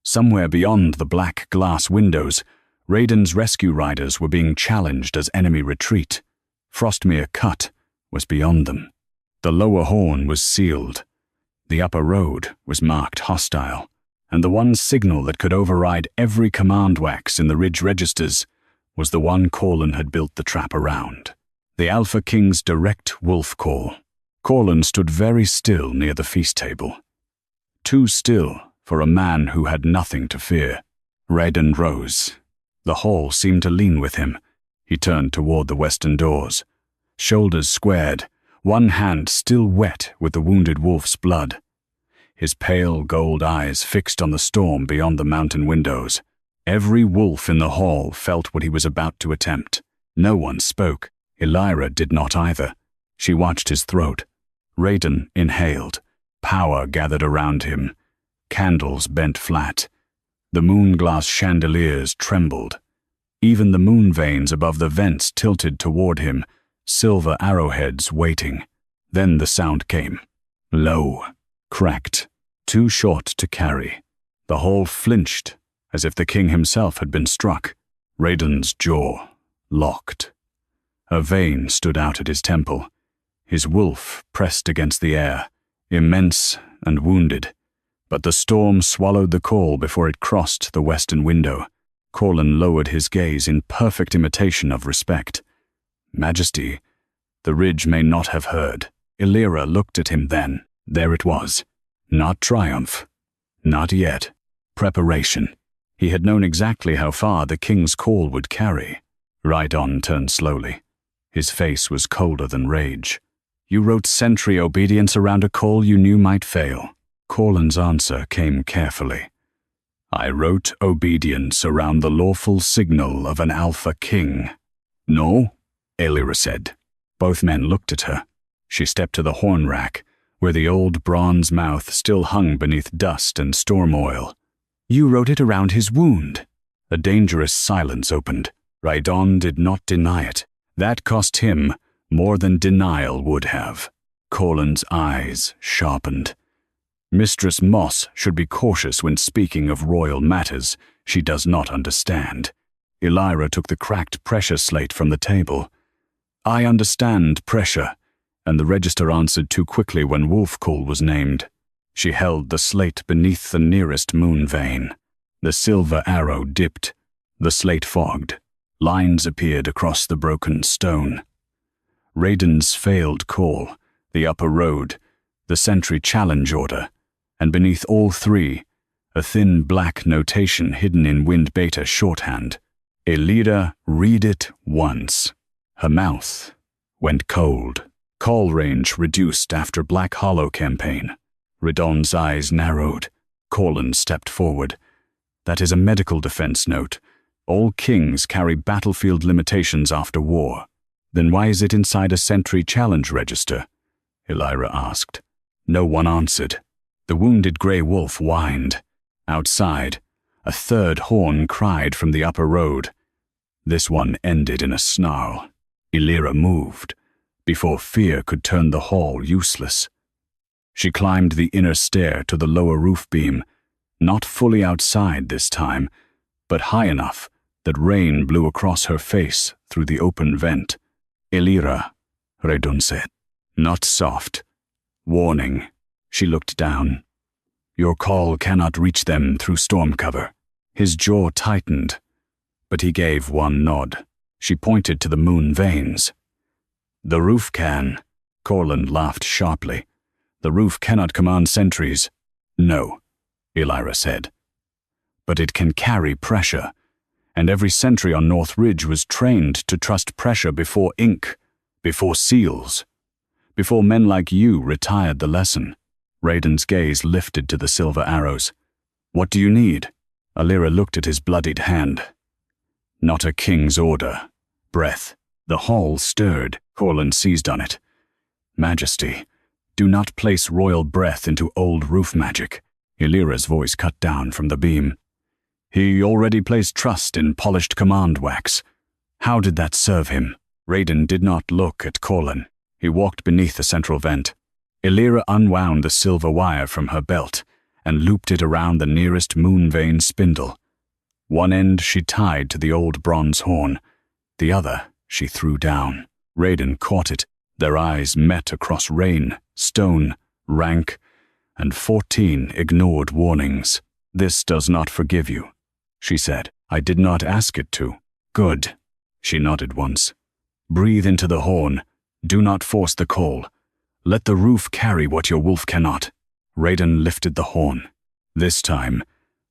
Somewhere beyond the black glass windows, Rhaedon's rescue riders were being challenged as enemy retreat. Frostmere Cut was beyond them. The lower horn was sealed. The upper road was marked hostile, and the one signal that could override every command wax in the ridge registers was the one Corlin had built the trap around. The Alpha King's direct wolf call. Corlin stood very still near the feast table. Too still for a man who had nothing to fear. Rhaedon rose. The hall seemed to lean with him. He turned toward the western doors. Shoulders squared, one hand still wet with the wounded wolf's blood. His pale gold eyes fixed on the storm beyond the mountain windows. Every wolf in the hall felt what he was about to attempt. No one spoke. Elira did not either. She watched his throat. Rhaedon inhaled. Power gathered around him. Candles bent flat. The moon-glass chandeliers trembled. Even the moon veins above the vents tilted toward him, silver arrowheads waiting. Then the sound came. Low, cracked, too short to carry. The hall flinched, as if the king himself had been struck. Rhaedon's jaw locked. A vein stood out at his temple. His wolf pressed against the air, immense and wounded. But the storm swallowed the call before it crossed the western window. Corlin lowered his gaze in perfect imitation of respect. Majesty, the ridge may not have heard. Elira looked at him then. There it was. Not triumph. Not yet. Preparation. He had known exactly how far the king's call would carry. Rhaedon turned slowly. His face was colder than rage. You wrote sentry obedience around a call you knew might fail. Corlyn's answer came carefully. I wrote obedience around the lawful signal of an Alpha King. No, Elira said. Both men looked at her. She stepped to the horn rack, where the old bronze mouth still hung beneath dust and storm oil. You wrote it around his wound. A dangerous silence opened. Rhaedon did not deny it. That cost him more than denial would have. Corlyn's eyes sharpened. Mistress Moss should be cautious when speaking of royal matters she does not understand. Elira took the cracked pressure slate from the table. I understand pressure, and the register answered too quickly when wolf call was named. She held the slate beneath the nearest moon vein. The silver arrow dipped. The slate fogged. Lines appeared across the broken stone. Rhaedon's failed call, the upper road, the sentry challenge order, and beneath all three, a thin black notation hidden in Wind Beta shorthand. Elira, read it once. Her mouth went cold. Call range reduced after Black Hollow campaign. Rhaedon's eyes narrowed. Corlyn stepped forward. That is a medical defense note. All kings carry battlefield limitations after war. Then why is it inside a sentry challenge register? Elira asked. No one answered. The wounded grey wolf whined. Outside, a third horn cried from the upper road. This one ended in a snarl. Elira moved, before fear could turn the hall useless. She climbed the inner stair to the lower roof beam, not fully outside this time, but high enough that rain blew across her face through the open vent. Elira, Rhaedon said. Not soft. Warning. She looked down. Your call cannot reach them through storm cover. His jaw tightened, but he gave one nod. She pointed to the moon veins. The roof can. Corlyn laughed sharply. The roof cannot command sentries. No, Elira said. But it can carry pressure, and every sentry on North Ridge was trained to trust pressure before ink, before seals, before men like you retired the lesson. Rhaedon's gaze lifted to the silver arrows. What do you need? Elira looked at his bloodied hand. Not a king's order. Breath. The hall stirred. Corlyn seized on it. Majesty, do not place royal breath into old roof magic. Elira's voice cut down from the beam. He already placed trust in polished command wax. How did that serve him? Rhaedon did not look at Corlyn. He walked beneath the central vent. Elira unwound the silver wire from her belt and looped it around the nearest moon vein spindle. One end she tied to the old bronze horn. The other she threw down. Rhaedon caught it. Their eyes met across rain, stone, rank, and 14 ignored warnings. This does not forgive you, she said. I did not ask it to. Good. She nodded once. Breathe into the horn. Do not force the call. Let the roof carry what your wolf cannot. Rhaedon lifted the horn. This time,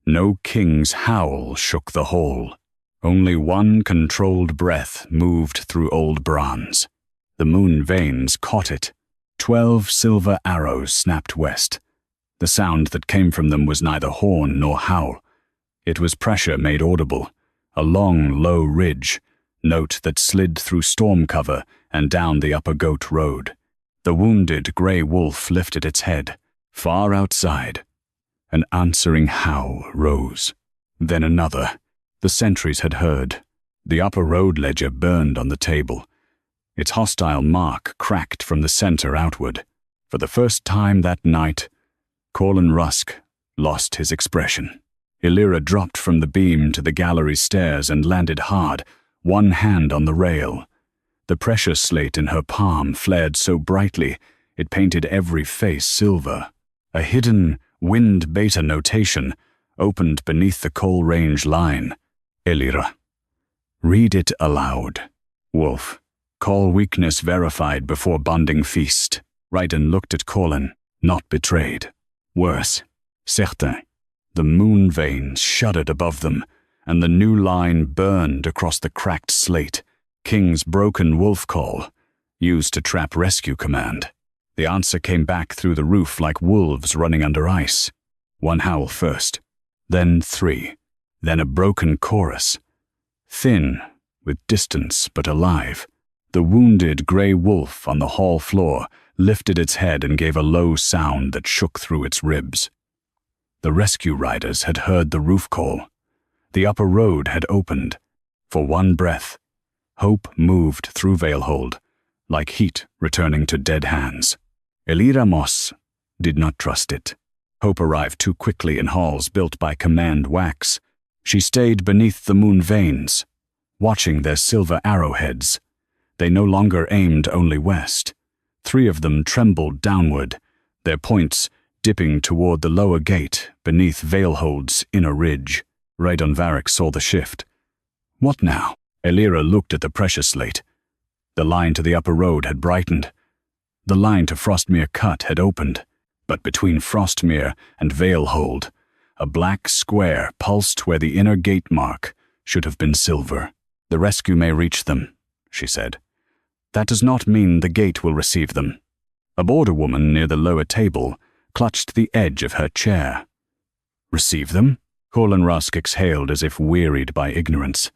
no king's howl shook the hall. Only one controlled breath moved through old bronze. The moon veins caught it. 12 silver arrows snapped west. The sound that came from them was neither horn nor howl. It was pressure made audible, a long, low ridge, note that slid through storm cover and down the upper goat road. The wounded grey wolf lifted its head. Far outside, an answering howl rose. Then another. The sentries had heard. The upper road ledger burned on the table. Its hostile mark cracked from the center outward. For the first time that night, Corlyn Rusk lost his expression. Elira dropped from the beam to the gallery stairs and landed hard, one hand on the rail. The pressure slate in her palm flared so brightly it painted every face silver. A hidden Wind Beta notation opened beneath the coal range line. Elira. Read it aloud. Wolf. Call weakness verified before bonding feast. Rhaedon looked at Corlin, not betrayed. Worse, certain. The moon veins shuddered above them, and the new line burned across the cracked slate. King's broken wolf call, used to trap rescue command. The answer came back through the roof like wolves running under ice. One howl first, then 3, then a broken chorus. Thin, with distance but alive. The wounded grey wolf on the hall floor lifted its head and gave a low sound that shook through its ribs. The rescue riders had heard the roof call. The upper road had opened. For one breath, hope moved through Valehold, like heat returning to dead hands. Elira Moss did not trust it. Hope arrived too quickly in halls built by command wax. She stayed beneath the moon veins, watching their silver arrowheads. They no longer aimed only west. 3 of them trembled downward, their points dipping toward the lower gate beneath Valehold's inner ridge. Rhaedon Varric saw the shift. What now? Elira looked at the pressure slate. The line to the upper road had brightened. The line to Frostmere Cut had opened, but between Frostmere and Valehold, a black square pulsed where the inner gate mark should have been silver. The rescue may reach them, she said. That does not mean the gate will receive them. A border woman near the lower table clutched the edge of her chair. Receive them? Corlin Rusk exhaled as if wearied by ignorance.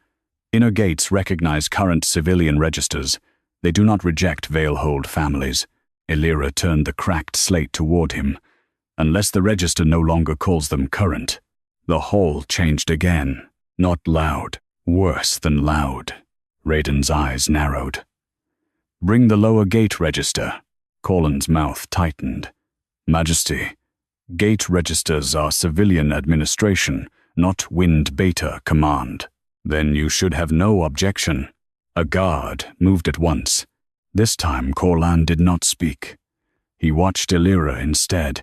Inner gates recognize current civilian registers. They do not reject Valehold families. Elira turned the cracked slate toward him. Unless the register no longer calls them current. The hall changed again. Not loud. Worse than loud. Rhaedon's eyes narrowed. Bring the lower gate register. Corlin's mouth tightened. Majesty, gate registers are civilian administration, not Wind Beta command. Then you should have no objection. A guard moved at once. This time Corlan did not speak. He watched Elira instead,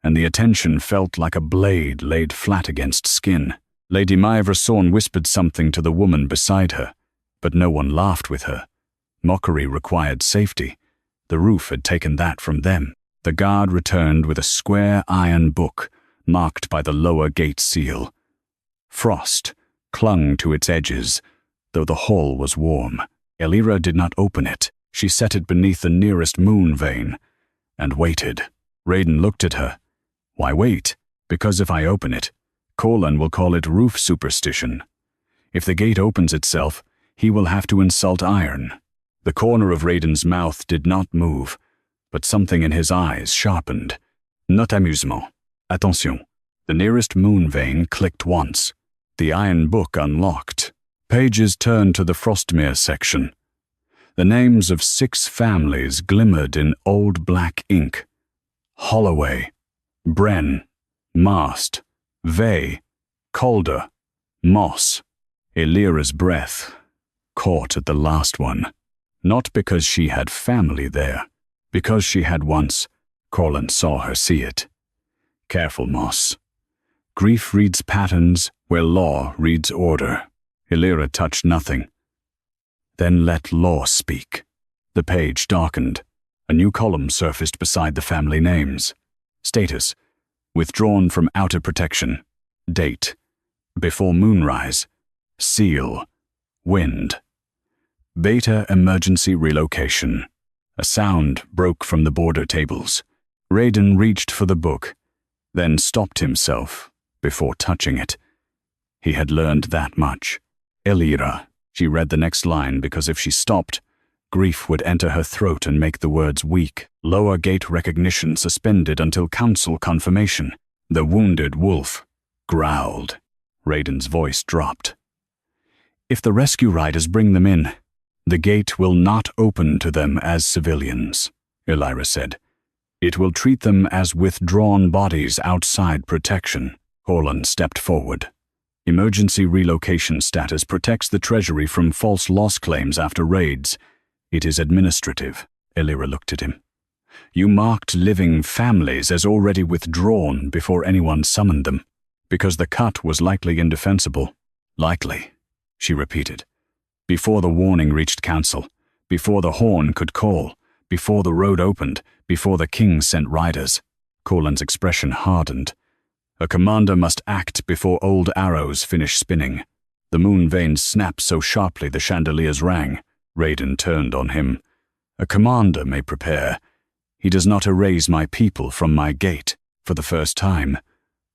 and the attention felt like a blade laid flat against skin. Lady Maivra Sorn whispered something to the woman beside her, but no one laughed with her. Mockery required safety. The roof had taken that from them. The guard returned with a square iron book marked by the lower gate seal. Frost clung to its edges, though the hall was warm. Elira did not open it. She set it beneath the nearest moon vein and waited. Rhaedon looked at her. Why wait? Because if I open it, Corlan will call it roof superstition. If the gate opens itself, he will have to insult iron. The corner of Rhaedon's mouth did not move, but something in his eyes sharpened. Not amusement. Attention. The nearest moon vein clicked once. The iron book unlocked. Pages turned to the Frostmere section. The names of 6 families glimmered in old black ink. Holloway, Bren, Mast, Vey, Calder, Moss. Elira's breath caught at the last one. Not because she had family there, because she had once. Corlin saw her see it. Careful, Moss. Grief reads patterns where law reads order. Elira touched nothing. Then let law speak. The page darkened. A new column surfaced beside the family names. Status: withdrawn from outer protection. Date: before moonrise. Seal: wind. Beta emergency relocation. A sound broke from the border tables. Rhaedon reached for the book, then stopped himself before touching it. He had learned that much. Elira. She read the next line because if she stopped, grief would enter her throat and make the words weak. Lower gate recognition suspended until council confirmation. The wounded wolf growled. Rhaedon's voice dropped. If the rescue riders bring them in, the gate will not open to them as civilians, Elira said. It will treat them as withdrawn bodies outside protection. Corlin stepped forward. Emergency relocation status protects the Treasury from false loss claims after raids. It is administrative. Elira looked at him. You marked living families as already withdrawn before anyone summoned them, because the cut was likely indefensible. Likely, she repeated. Before the warning reached council, before the horn could call, before the road opened, before the king sent riders. Corlin's expression hardened. A commander must act before old arrows finish spinning. The moon veins snapped so sharply the chandeliers rang. Rhaedon turned on him. A commander may prepare. He does not erase my people from my gate. For the first time,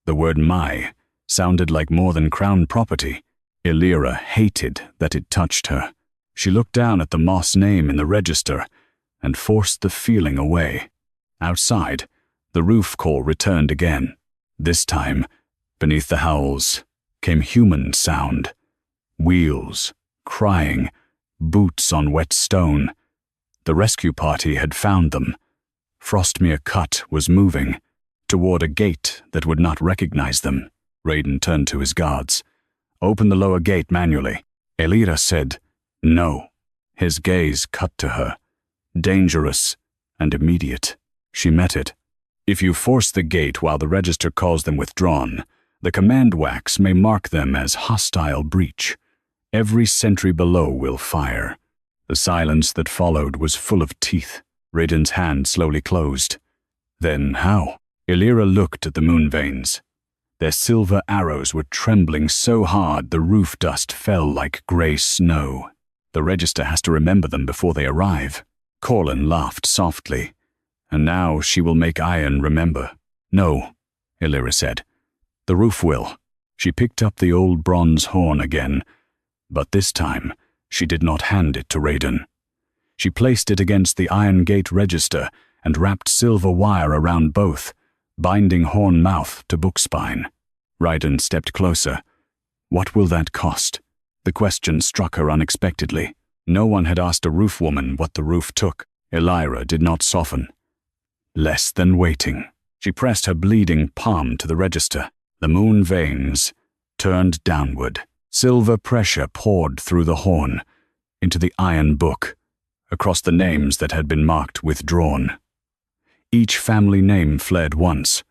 the word my sounded like more than crown property. Elira hated that it touched her. She looked down at the Moss name in the register and forced the feeling away. Outside, the roof call returned again. This time, beneath the howls, came human sound. Wheels, crying, boots on wet stone. The rescue party had found them. Frostmere Cut was moving toward a gate that would not recognize them. Rhaedon turned to his guards. "Open the lower gate manually." Elira said, "No." His gaze cut to her. Dangerous and immediate. She met it. "If you force the gate while the register calls them withdrawn, the command wax may mark them as hostile breach. Every sentry below will fire." The silence that followed was full of teeth. Rhaedon's hand slowly closed. "Then how?" Elira looked at the moon veins. Their silver arrows were trembling so hard the roof dust fell like gray snow. "The register has to remember them before they arrive." Corlin laughed softly. "And now she will make iron remember." "No," Elira said. "The roof will." She picked up the old bronze horn again, but this time she did not hand it to Rhaedon. She placed it against the iron gate register and wrapped silver wire around both, binding horn mouth to book spine. Rhaedon stepped closer. "What will that cost?" The question struck her unexpectedly. No one had asked a roof woman what the roof took. Elira did not soften. "Less than waiting." She pressed her bleeding palm to the register. The moon veins turned downward. Silver pressure poured through the horn, into the iron book, across the names that had been marked withdrawn. Each family name fled once.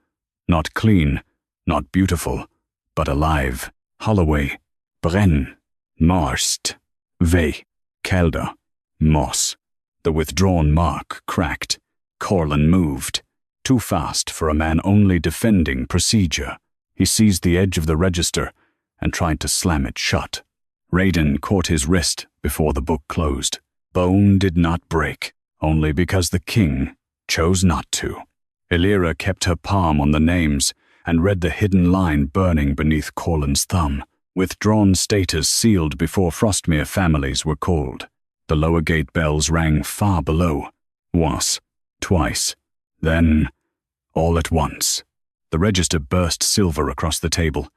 Not clean, not beautiful, but alive. Holloway, Brenn, Marst, Vey, Kelder, Moss. The withdrawn mark cracked. Corlin moved. Too fast for a man only defending procedure. He seized the edge of the register and tried to slam it shut. Rhaedon caught his wrist before the book closed. Bone did not break, only because the king chose not to. Elira kept her palm on the names and read the hidden line burning beneath Corlin's thumb. Withdrawn status sealed before Frostmere families were called. The lower gate bells rang far below. Once, twice, then all at once. The register burst silver across the table,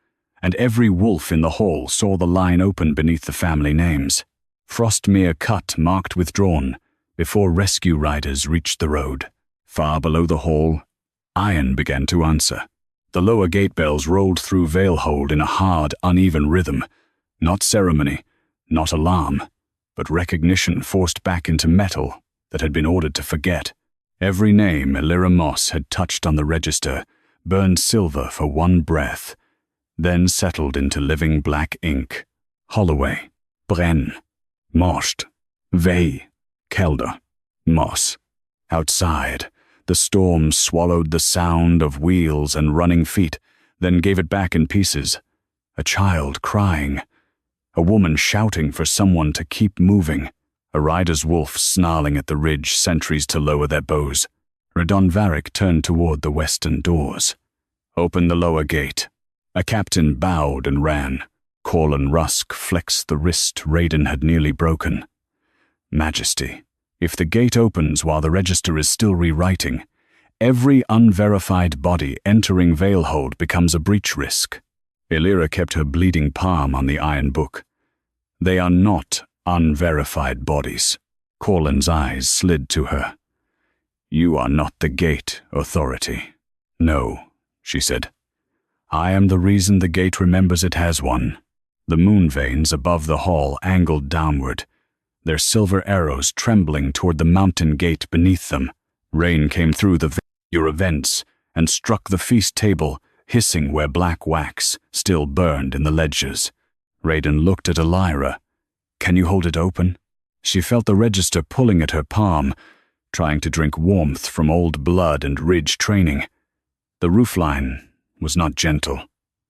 and every wolf in the hall saw the line open beneath the family names. Frostmere Cut marked withdrawn before rescue riders reached the road. Far below the hall, iron began to answer. The lower gate bells rolled through Valehold in a hard, uneven rhythm. Not ceremony, not alarm, but recognition forced back into metal that had been ordered to forget. Every name Elira Moss had touched on the register burned silver for one breath, then settled into living black ink. Holloway, Brenn, Marst, Vey, Kelder, Moss. Outside, the storm swallowed the sound of wheels and running feet, then gave it back in pieces. A child crying. A woman shouting for someone to keep moving. A rider's wolf snarling at the ridge, sentries to lower their bows. Rhaedon Varric turned toward the western doors. "Open the lower gate." A captain bowed and ran. Corlin Rusk flexed the wrist Rhaedon had nearly broken. "Majesty, if the gate opens while the register is still rewriting, every unverified body entering Valehold becomes a breach risk." Elira kept her bleeding palm on the iron book. "They are not unverified bodies." Corlin's eyes slid to her. "You are not the gate authority." "No," she said. "I am the reason the gate remembers it has one." The moon veins above the hall angled downward, their silver arrows trembling toward the mountain gate beneath them. Rain came through the vents and struck the feast table, hissing where black wax still burned in the ledgers. Rhaedon looked at Elira. "Can you hold it open?" She felt the register pulling at her palm, trying to drink warmth from old blood and ridge training. The roofline was not gentle.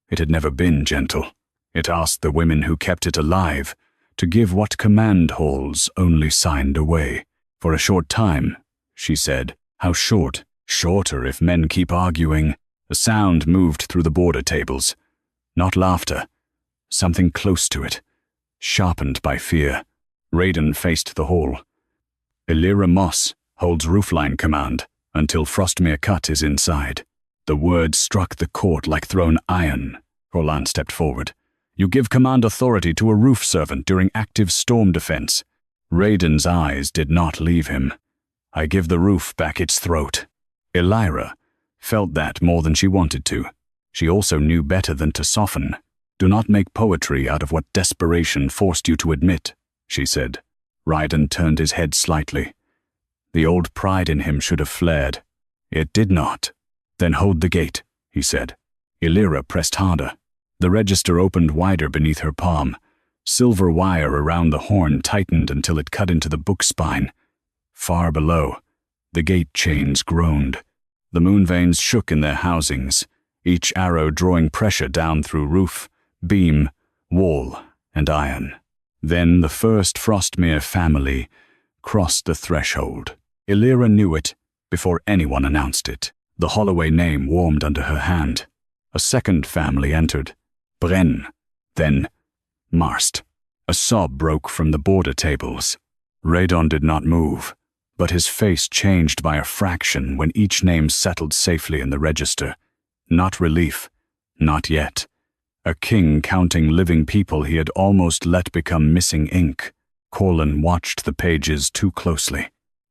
It had never been gentle. It asked the women who kept it alive to give what command halls only signed away. For a short time, she said. How short? Shorter if men keep arguing. A sound moved through the border tables. Not laughter. Something close to it, sharpened by fear. Rhaedon faced the hall. Elira Moss holds roofline command until Frostmere Cut is inside. The words struck the court like thrown iron. Corlan stepped forward. You give command authority to a roof servant during active storm defense. Rhaedon's eyes did not leave him. I give the roof back its throat. Elira felt that more than she wanted to. She also knew better than to soften. Do not make poetry out of what desperation forced you to admit, she said. Rhaedon turned his head slightly. The old pride in him should have flared. It did not. Then hold the gate, he said. Elira pressed harder. The register opened wider beneath her palm. Silver wire around the horn tightened until it cut into the book spine. Far below, the gate chains groaned. The moon veins shook in their housings, each arrow drawing pressure down through roof, beam, wall, and iron. Then the first Frostmere family crossed the threshold. Elira knew it before anyone announced it. The Holloway name warmed under her hand. A second family entered. Bren, then Marst. A sob broke from the border tables. Rhaedon did not move, but his face changed by a fraction when each name settled safely in the register. Not relief, not yet. A king counting living people he had almost let become missing ink. Corlan watched the pages too closely.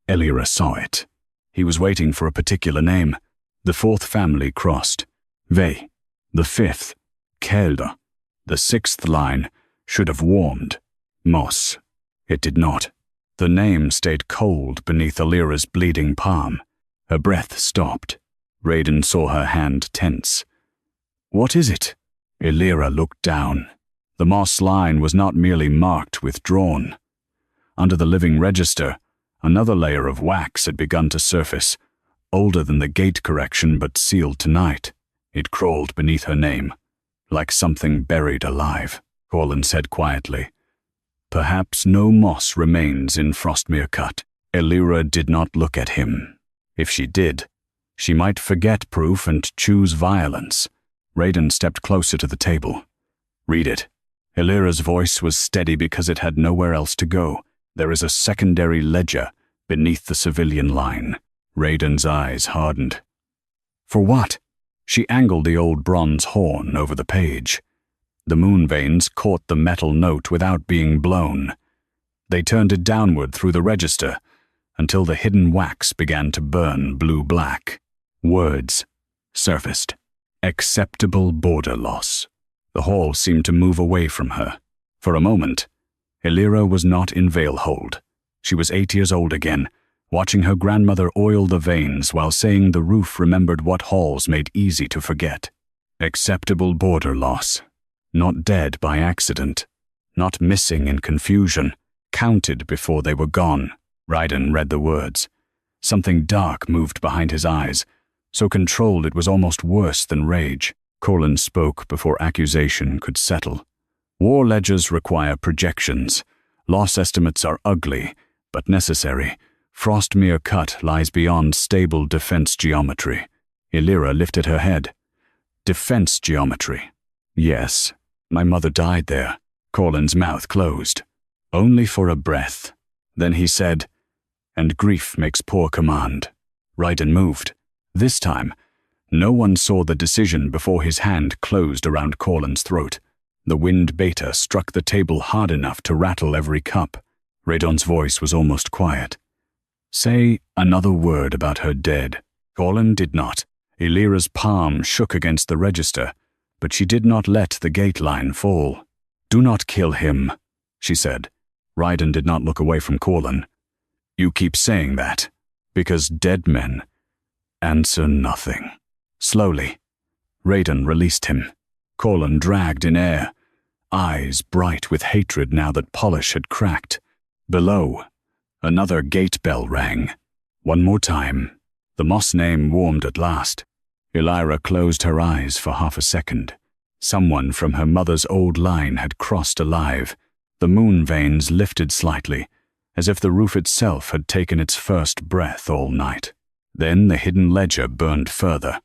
Elira saw it. He was waiting for a particular name. The fourth family crossed. Ve. The fifth. Kelda. The sixth line should have warmed. Moss. It did not. The name stayed cold beneath Elira's bleeding palm. Her breath stopped. Rhaedon saw her hand tense. What is it? Elira looked down. The Moss line was not merely marked, withdrawn. Under the living register, another layer of wax had begun to surface, older than the gate correction but sealed tonight. It crawled beneath her name, like something buried alive. Corlan said quietly, Perhaps no Moss remains in Frostmere Cut. Elira did not look at him. If she did, she might forget proof and choose violence. Rhaedon stepped closer to the table. Read it. Elira's voice was steady because it had nowhere else to go. There is a secondary ledger beneath the civilian line. Rhaedon's eyes hardened. For what? She angled the old bronze horn over the page. The moon veins caught the metal note without being blown. They turned it downward through the register until the hidden wax began to burn blue-black. Words surfaced. Acceptable border loss. The hall seemed to move away from her. For a moment, Elira was not in Valehold. She was 8 years old again, watching her grandmother oil the veins while saying the roof remembered what halls made easy to forget. Acceptable border loss. Not dead by accident. Not missing in confusion. Counted before they were gone. Rhaedon read the words. Something dark moved behind his eyes, so controlled it was almost worse than rage. Corlan spoke before accusation could settle. War ledgers require projections. Loss estimates are ugly, but necessary. Frostmere Cut lies beyond stable defense geometry. Elira lifted her head. Defense geometry. Yes, my mother died there. Corlan's mouth closed. Only for a breath. Then he said, and grief makes poor command. Rhaedon moved. This time, no one saw the decision before his hand closed around Corlan's throat. The wind beta struck the table hard enough to rattle every cup. Rhaedon's voice was almost quiet. Say another word about her dead. Corlan did not. Elira's palm shook against the register, but she did not let the gate line fall. Do not kill him, she said. Rhaedon did not look away from Corlan. You keep saying that, because dead men answer nothing. Slowly, Rhaedon released him. Corlan dragged in air, eyes bright with hatred now that polish had cracked. Below, another gate bell rang. One more time. The Moss name warmed at last. Elira closed her eyes for half a second. Someone from her mother's old line had crossed alive. The moon veins lifted slightly, as if the roof itself had taken its first breath all night. Then the hidden ledger burned further.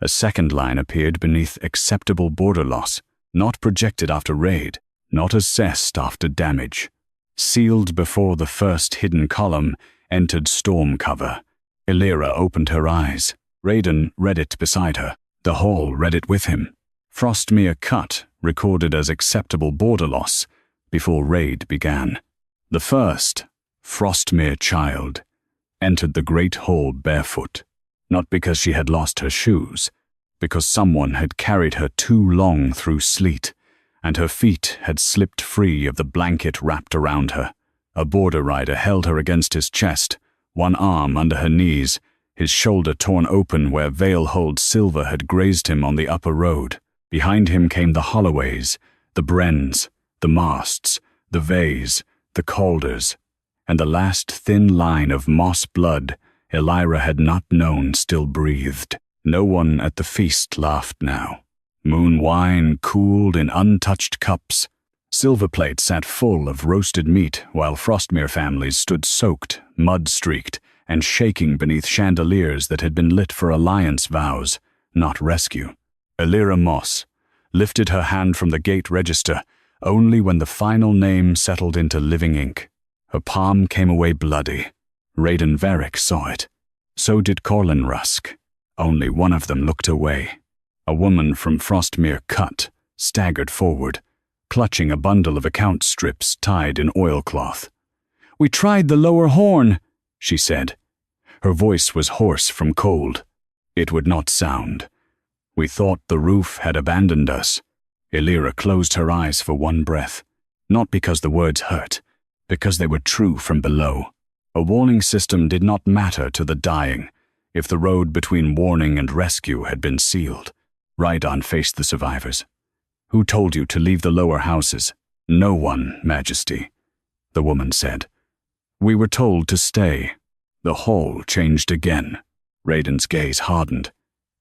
A second line appeared beneath acceptable border loss, not projected after raid, not assessed after damage. Sealed before the first hidden column entered storm cover. Elira opened her eyes. Rhaedon read it beside her. The Hall read it with him. Frostmere Cut recorded as acceptable border loss before raid began. The first, Frostmere Child, entered the Great Hall barefoot, not because she had lost her shoes, because someone had carried her too long through sleet, and her feet had slipped free of the blanket wrapped around her. A border rider held her against his chest, one arm under her knees, his shoulder torn open where Veilhold silver had grazed him on the upper road. Behind him came the Holloways, the Brens, the Masts, the Vays, the Calders, and the last thin line of moss blood Elira had not known still breathed. No one at the feast laughed now. Moon wine cooled in untouched cups. Silver plates sat full of roasted meat while Frostmere families stood soaked, mud-streaked, and shaking beneath chandeliers that had been lit for alliance vows, not rescue. Elira Moss lifted her hand from the gate register only when the final name settled into living ink. Her palm came away bloody. Rhaedon Varric saw it. So did Corlin Rusk. Only one of them looked away. A woman from Frostmere Cut staggered forward, clutching a bundle of account strips tied in oilcloth. "We tried the lower horn," she said. Her voice was hoarse from cold. It would not sound. "We thought the roof had abandoned us." Elira closed her eyes for one breath, not because the words hurt, because they were true from below. A warning system did not matter to the dying if the road between warning and rescue had been sealed. Rhaedon faced the survivors. "Who told you to leave the lower houses?" "No one, Majesty," the woman said. "We were told to stay." The hall changed again. Rhaedon's gaze hardened.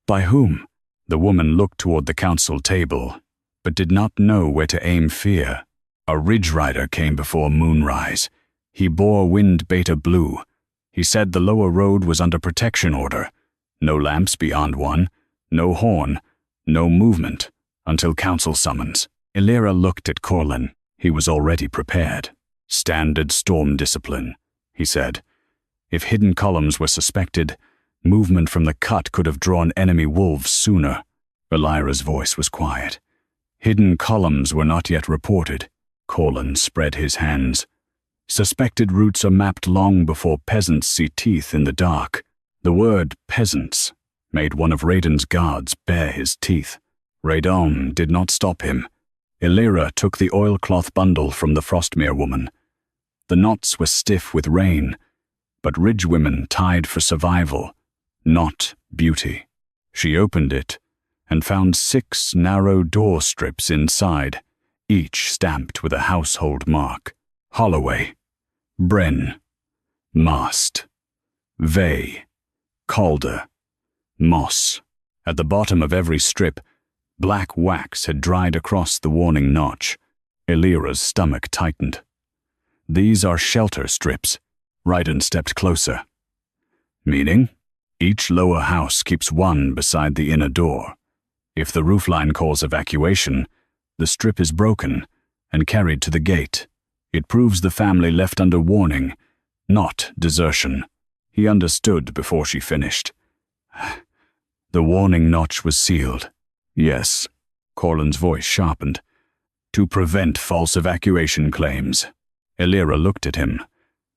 "By whom?" The woman looked toward the council table, but did not know where to aim fear. "A ridge rider came before moonrise. He bore wind beta blue. He said the lower road was under protection order. No lamps beyond one, no horn, no movement, until council summons." Elira looked at Corlin. He was already prepared. "Standard storm discipline," he said. "If hidden columns were suspected, movement from the cut could have drawn enemy wolves sooner." Elira's voice was quiet. "Hidden columns were not yet reported." Corlin spread his hands. "Suspected routes are mapped long before peasants see teeth in the dark." The word peasants made one of Rhaedon's guards bare his teeth. Rhaedon did not stop him. Elira took the oilcloth bundle from the Frostmere woman. The knots were stiff with rain, but ridge women tied for survival, not beauty. She opened it and found 6 narrow door strips inside, each stamped with a household mark. Holloway, Bren, Mast, Vay, Calder, Moss. At the bottom of every strip, black wax had dried across the warning notch. Elira's stomach tightened. "These are shelter strips." Rhaedon stepped closer. "Meaning? Each lower house keeps one beside the inner door. If the roofline calls evacuation, the strip is broken and carried to the gate. It proves the family left under warning, not desertion." He understood before she finished. "The warning notch was sealed." "Yes." Corlin's voice sharpened. "To prevent false evacuation claims." Elira looked at him.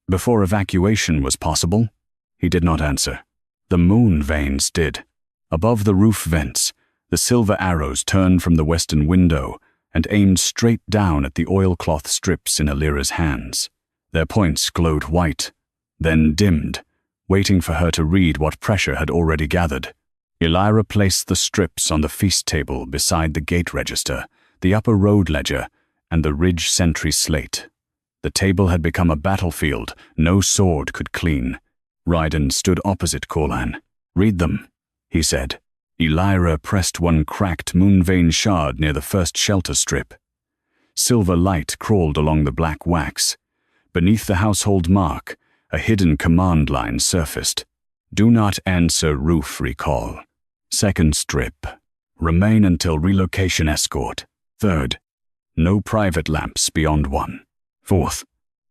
"Before evacuation was possible?" He did not answer. The moon veins did. Above the roof vents, the silver arrows turned from the western window and aimed straight down at the oilcloth strips in Elira's hands. Their points glowed white, then dimmed, waiting for her to read what pressure had already gathered. Elira placed the strips on the feast table beside the gate register, the upper road ledger, and the ridge sentry slate. The table had become a battlefield no sword could clean. Rhaedon stood opposite Corlan. "Read them," he said. Elira pressed one cracked moon-vein shard near the first shelter strip. Silver light crawled along the black wax. Beneath the household mark, a hidden command line surfaced. "Do not answer roof recall. Second strip. Remain until relocation escort. Third. No private lamps beyond 1. Fourth.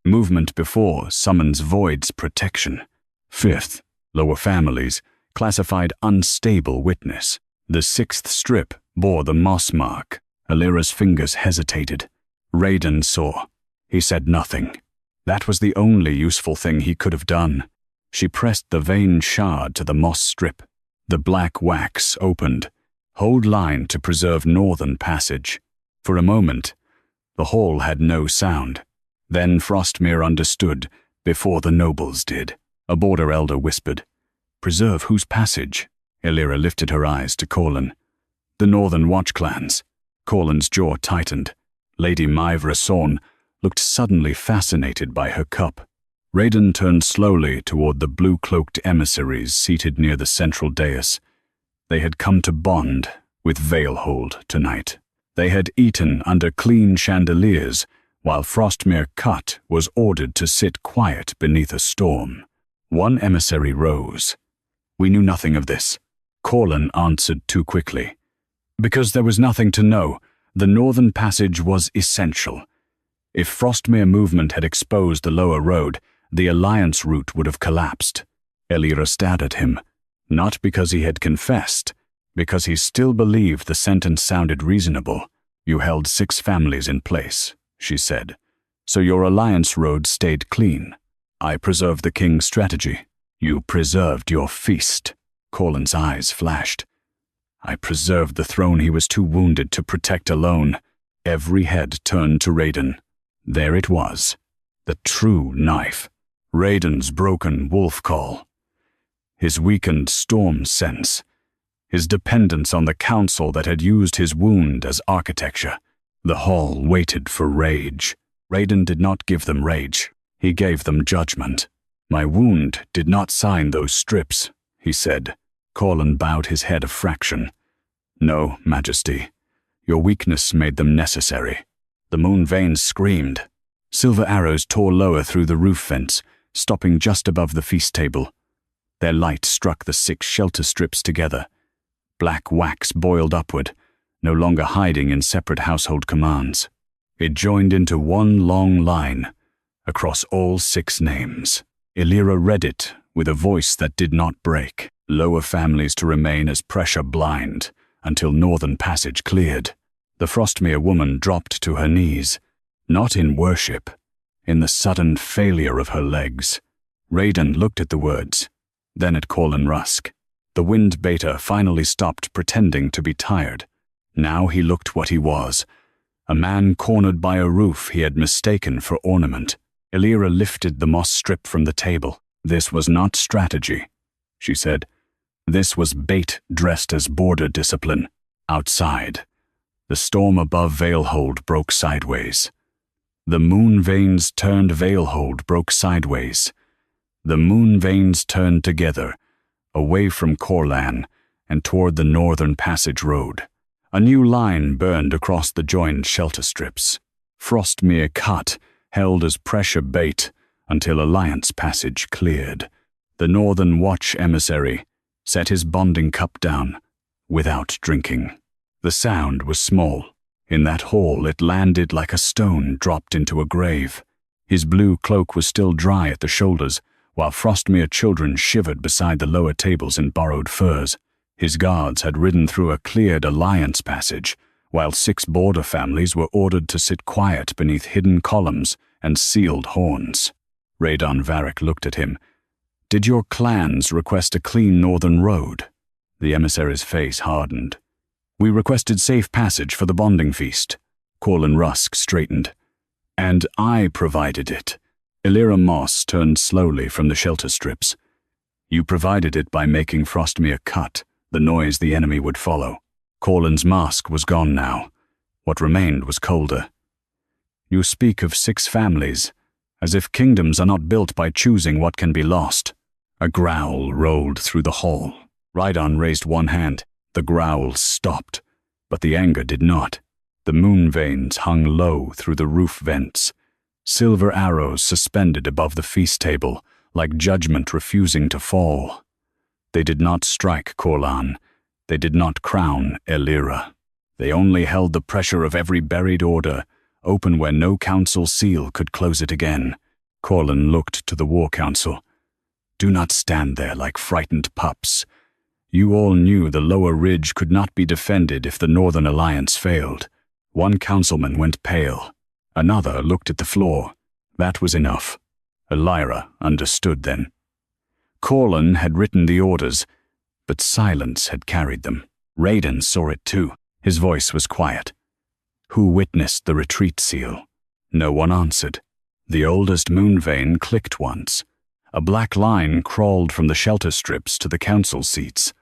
Movement before summons voids protection. Fifth. Lower families. Classified unstable witness." The sixth strip bore the Moss mark. Elira's fingers hesitated. Rhaedon saw. He said nothing. That was the only useful thing he could have done. She pressed the vein shard to the Moss strip. The black wax opened. "Hold line to preserve northern passage." For a moment, the hall had no sound. Then Frostmere understood, before the nobles did. A border elder whispered, "Preserve whose passage?" Elira lifted her eyes to Corlan. "The Northern Watch clans." Corlan's jaw tightened. Lady Maivra Sorn looked suddenly fascinated by her cup. Rhaedon turned slowly toward the blue-cloaked emissaries seated near the central dais. They had come to bond with Veilhold tonight. They had eaten under clean chandeliers, while Frostmere Cut was ordered to sit quiet beneath a storm. One emissary rose. "We knew nothing of this." Corlan answered too quickly. "Because there was nothing to know. The northern passage was essential. If Frostmere movement had exposed the lower road, the Alliance route would have collapsed." Elira stared at him, not because he had confessed, because he still believed the sentence sounded reasonable. "You held 6 families in place," she said, "so your Alliance road stayed clean. I preserved the king's strategy. You preserved your feast." Corlan's eyes flashed. "I preserved the throne he was too wounded to protect alone." Every head turned to Rhaedon. There it was, the true knife. Rhaedon's broken wolf call. His weakened storm sense. His dependence on the council that had used his wound as architecture. The hall waited for rage. Rhaedon did not give them rage. He gave them judgment. "My wound did not sign those strips," he said. Corlan bowed his head a fraction. "No, Majesty. Your weakness made them necessary." The moon veins screamed. Silver arrows tore lower through the roof fence, stopping just above the feast table. Their light struck the 6 shelter strips together. Black wax boiled upward, no longer hiding in separate household commands. It joined into one long line, across all 6 names. Elira read it with a voice that did not break. Lower families to remain as pressure blind until northern passage cleared. The Frostmere woman dropped to her knees, not in worship, in the sudden failure of her legs. Rhaedon looked at the words, then at Corlan Rusk. The wind beta finally stopped pretending to be tired. Now he looked what he was, a man cornered by a roof he had mistaken for ornament. Elira lifted the moss strip from the table. "This was not strategy," she said. "This was bait dressed as border discipline." Outside, the storm above Veilhold broke sideways. The moon veins turned Veilhold broke sideways. The moon veins turned together, away from Corlan and toward the northern passage road. A new line burned across the joined shelter strips. Frostmere Cut held as pressure bait until Alliance passage cleared. The Northern Watch emissary set his bonding cup down without drinking. The sound was small. In that hall it landed like a stone dropped into a grave. His blue cloak was still dry at the shoulders, while Frostmere children shivered beside the lower tables in borrowed furs. His guards had ridden through a cleared Alliance passage, while 6 border families were ordered to sit quiet beneath hidden columns and sealed horns. Rhaedon Varric looked at him. "Did your clans request a clean northern road?" The emissary's face hardened. "We requested safe passage for the bonding feast." Corlan Rusk straightened. "And I provided it." Elira Moss turned slowly from the shelter strips. "You provided it by making Frostmere Cut, the noise the enemy would follow." Corlan's mask was gone now. What remained was colder. "You speak of 6 families, as if kingdoms are not built by choosing what can be lost." A growl rolled through the hall. Rhaedon raised one hand. The growl stopped, but the anger did not. The moon veins hung low through the roof vents. Silver arrows suspended above the feast table, like judgment refusing to fall. They did not strike Corlan. They did not crown Elira. They only held the pressure of every buried order, open where no council seal could close it again. Corlan looked to the war council. Do not stand there like frightened pups. You all knew the lower ridge could not be defended if the Northern Alliance failed. One councilman went pale. Another looked at the floor. That was enough. Elira understood then. Corlan had written the orders, but silence had carried them. Rhaedon saw it too. His voice was quiet. Who witnessed the retreat seal? No one answered. The oldest moon vein clicked once. A black line crawled from the shelter strips to the council seats.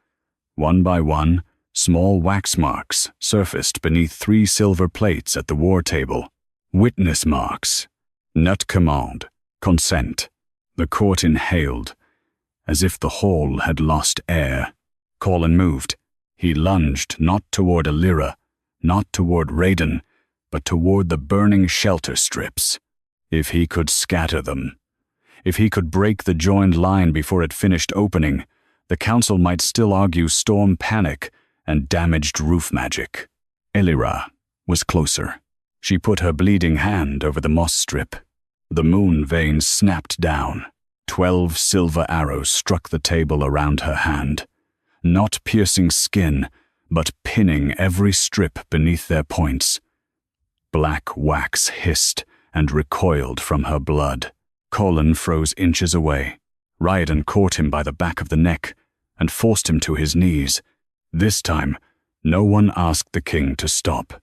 One by one, small wax marks surfaced beneath 3 silver plates at the war table. Witness marks. Not command. Consent. The court inhaled, as if the hall had lost air. Corlan moved. He lunged not toward Elira, not toward Rhaedon, but toward the burning shelter strips. If he could scatter them, if he could break the joined line before it finished opening, the council might still argue storm panic and damaged roof magic. Elira was closer. She put her bleeding hand over the moss strip. The moon veins snapped down. 12 silver arrows struck the table around her hand, not piercing skin, but pinning every strip beneath their points. Black wax hissed and recoiled from her blood. Corlan froze inches away. Rhaedon caught him by the back of the neck and forced him to his knees. This time, no one asked the king to stop.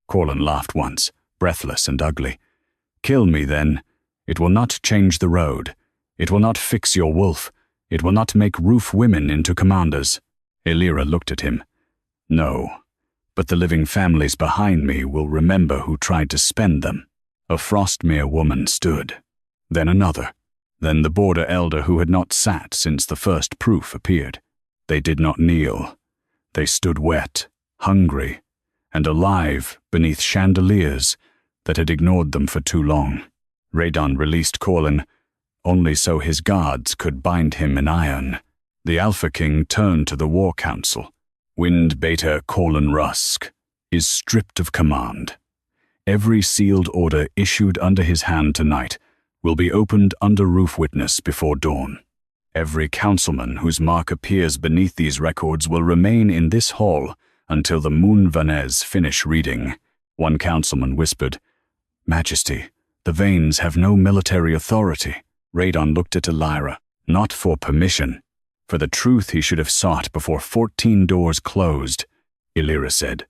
Corlan laughed once, breathless and ugly. Kill me, then. It will not change the road. It will not fix your wolf. It will not make roof women into commanders. Elira looked at him. No, but the living families behind me will remember who tried to spend them. A Frostmere woman stood. Then another. Then the border elder who had not sat since the first proof appeared. They did not kneel. They stood wet, hungry, and alive beneath chandeliers that had ignored them for too long. Rhaedon released Corlan, only so his guards could bind him in iron. The Alpha King turned to the War Council. Windbaiter Corlan Rusk is stripped of command. Every sealed order issued under his hand tonight will be opened under roof witness before dawn. Every councilman whose mark appears beneath these records will remain in this hall until the Moon Vanez finish reading. One councilman whispered, Majesty, the Veins have no military authority. Rhaedon looked at Elira, not for permission. For the truth he should have sought before 14 doors closed. Elira said,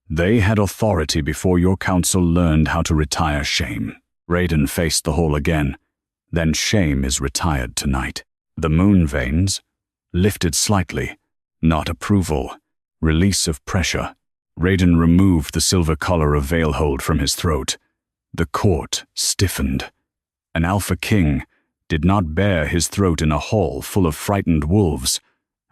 They had authority before your council learned how to retire shame. Rhaedon faced the hall again. Then shame is retired tonight. The moon veins lifted slightly, not approval, release of pressure. Rhaedon removed the silver collar of Veilhold from his throat. The court stiffened. An Alpha King did not bare his throat in a hall full of frightened wolves,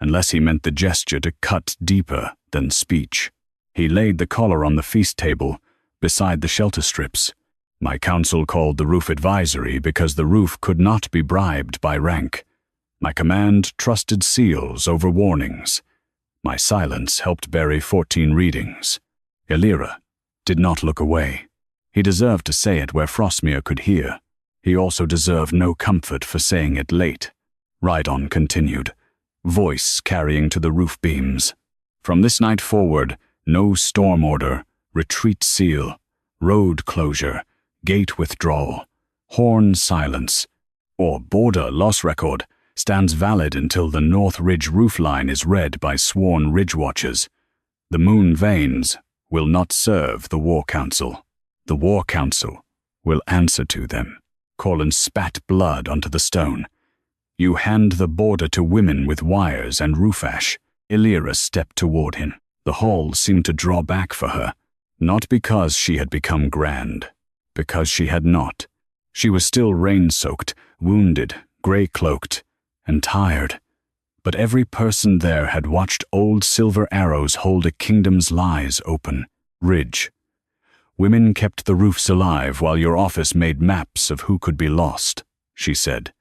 unless he meant the gesture to cut deeper than speech. He laid the collar on the feast table, beside the shelter strips. My council called the roof advisory because the roof could not be bribed by rank. My command trusted seals over warnings. My silence helped bury 14 readings. Elira did not look away. He deserved to say it where Frostmere could hear. He also deserved no comfort for saying it late. Rhaedon continued, voice carrying to the roof beams. From this night forward, no storm order, retreat seal, road closure, gate withdrawal, horn silence, or border loss record stands valid until the North Ridge Roofline is read by sworn ridge watchers. The moon veins will not serve the War Council. The War Council will answer to them. Corlan spat blood onto the stone. You hand the border to women with wires and roof ash. Elira stepped toward him. The hall seemed to draw back for her, not because she had become grand, because she had not. She was still rain-soaked, wounded, grey-cloaked, and tired, but every person there had watched old silver arrows hold a kingdom's lies open. Ridge. Women kept the roofs alive while your office made maps of who could be lost, she said.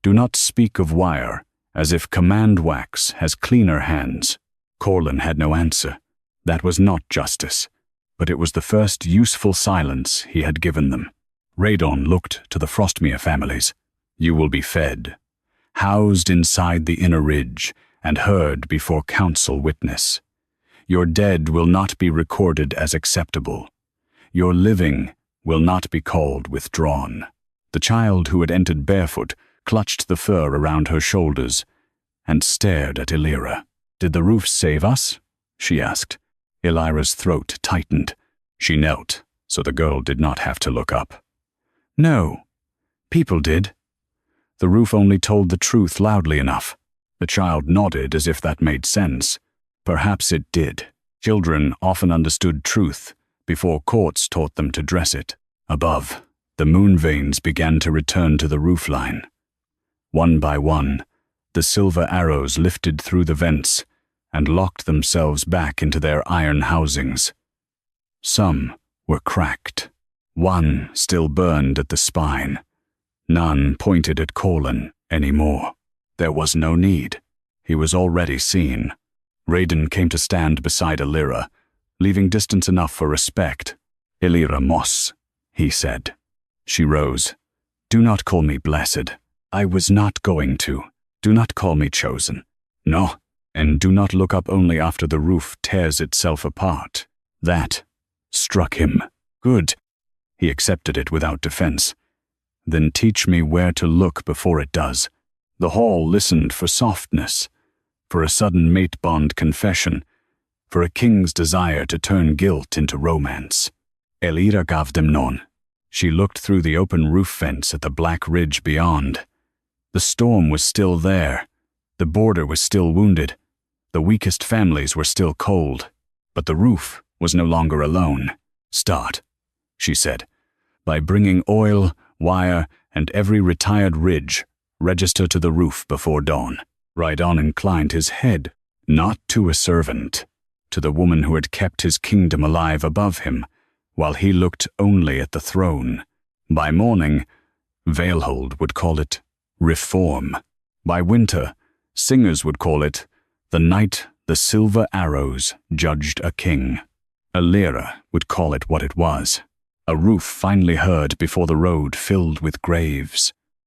Do not speak of wire, as if command wax has cleaner hands. Corlin had no answer. That was not justice, but it was the first useful silence he had given them. Rhaedon looked to the Frostmere families. You will be fed, housed inside the inner ridge, and heard before council witness. Your dead will not be recorded as acceptable. Your living will not be called withdrawn. The child who had entered barefoot clutched the fur around her shoulders and stared at Elira. Did the roofs save us? She asked. Elira's throat tightened. She knelt, so the girl did not have to look up. No, people did. The roof only told the truth loudly enough. The child nodded as if that made sense. Perhaps it did. Children often understood truth before courts taught them to dress it. Above, the moon veins began to return to the roofline. One by one, the silver arrows lifted through the vents and locked themselves back into their iron housings. Some were cracked. One still burned at the spine. None pointed at Corlin anymore. There was no need. He was already seen. Rhaedon came to stand beside Elira, leaving distance enough for respect. Elira Moss, he said. She rose. Do not call me blessed. I was not going to. Do not call me chosen. No, and do not look up only after the roof tears itself apart. That struck him. Good. He accepted it without defense. Then teach me where to look before it does. The hall listened for softness, for a sudden mate-bond confession, for a king's desire to turn guilt into romance. Elira gave them none. She looked through the open roof fence at the black ridge beyond. The storm was still there. The border was still wounded. The weakest families were still cold. But the roof was no longer alone. Start, she said, by bringing oil, wire, and every retired ridge. Register to the roof before dawn. Rhaedon inclined his head, not to a servant, to the woman who had kept his kingdom alive above him, while he looked only at the throne. By morning, Valehold would call it reform. By winter, singers would call it the night the silver arrows judged a king. Elira would call it what it was, a roof finally heard before the road filled with graves.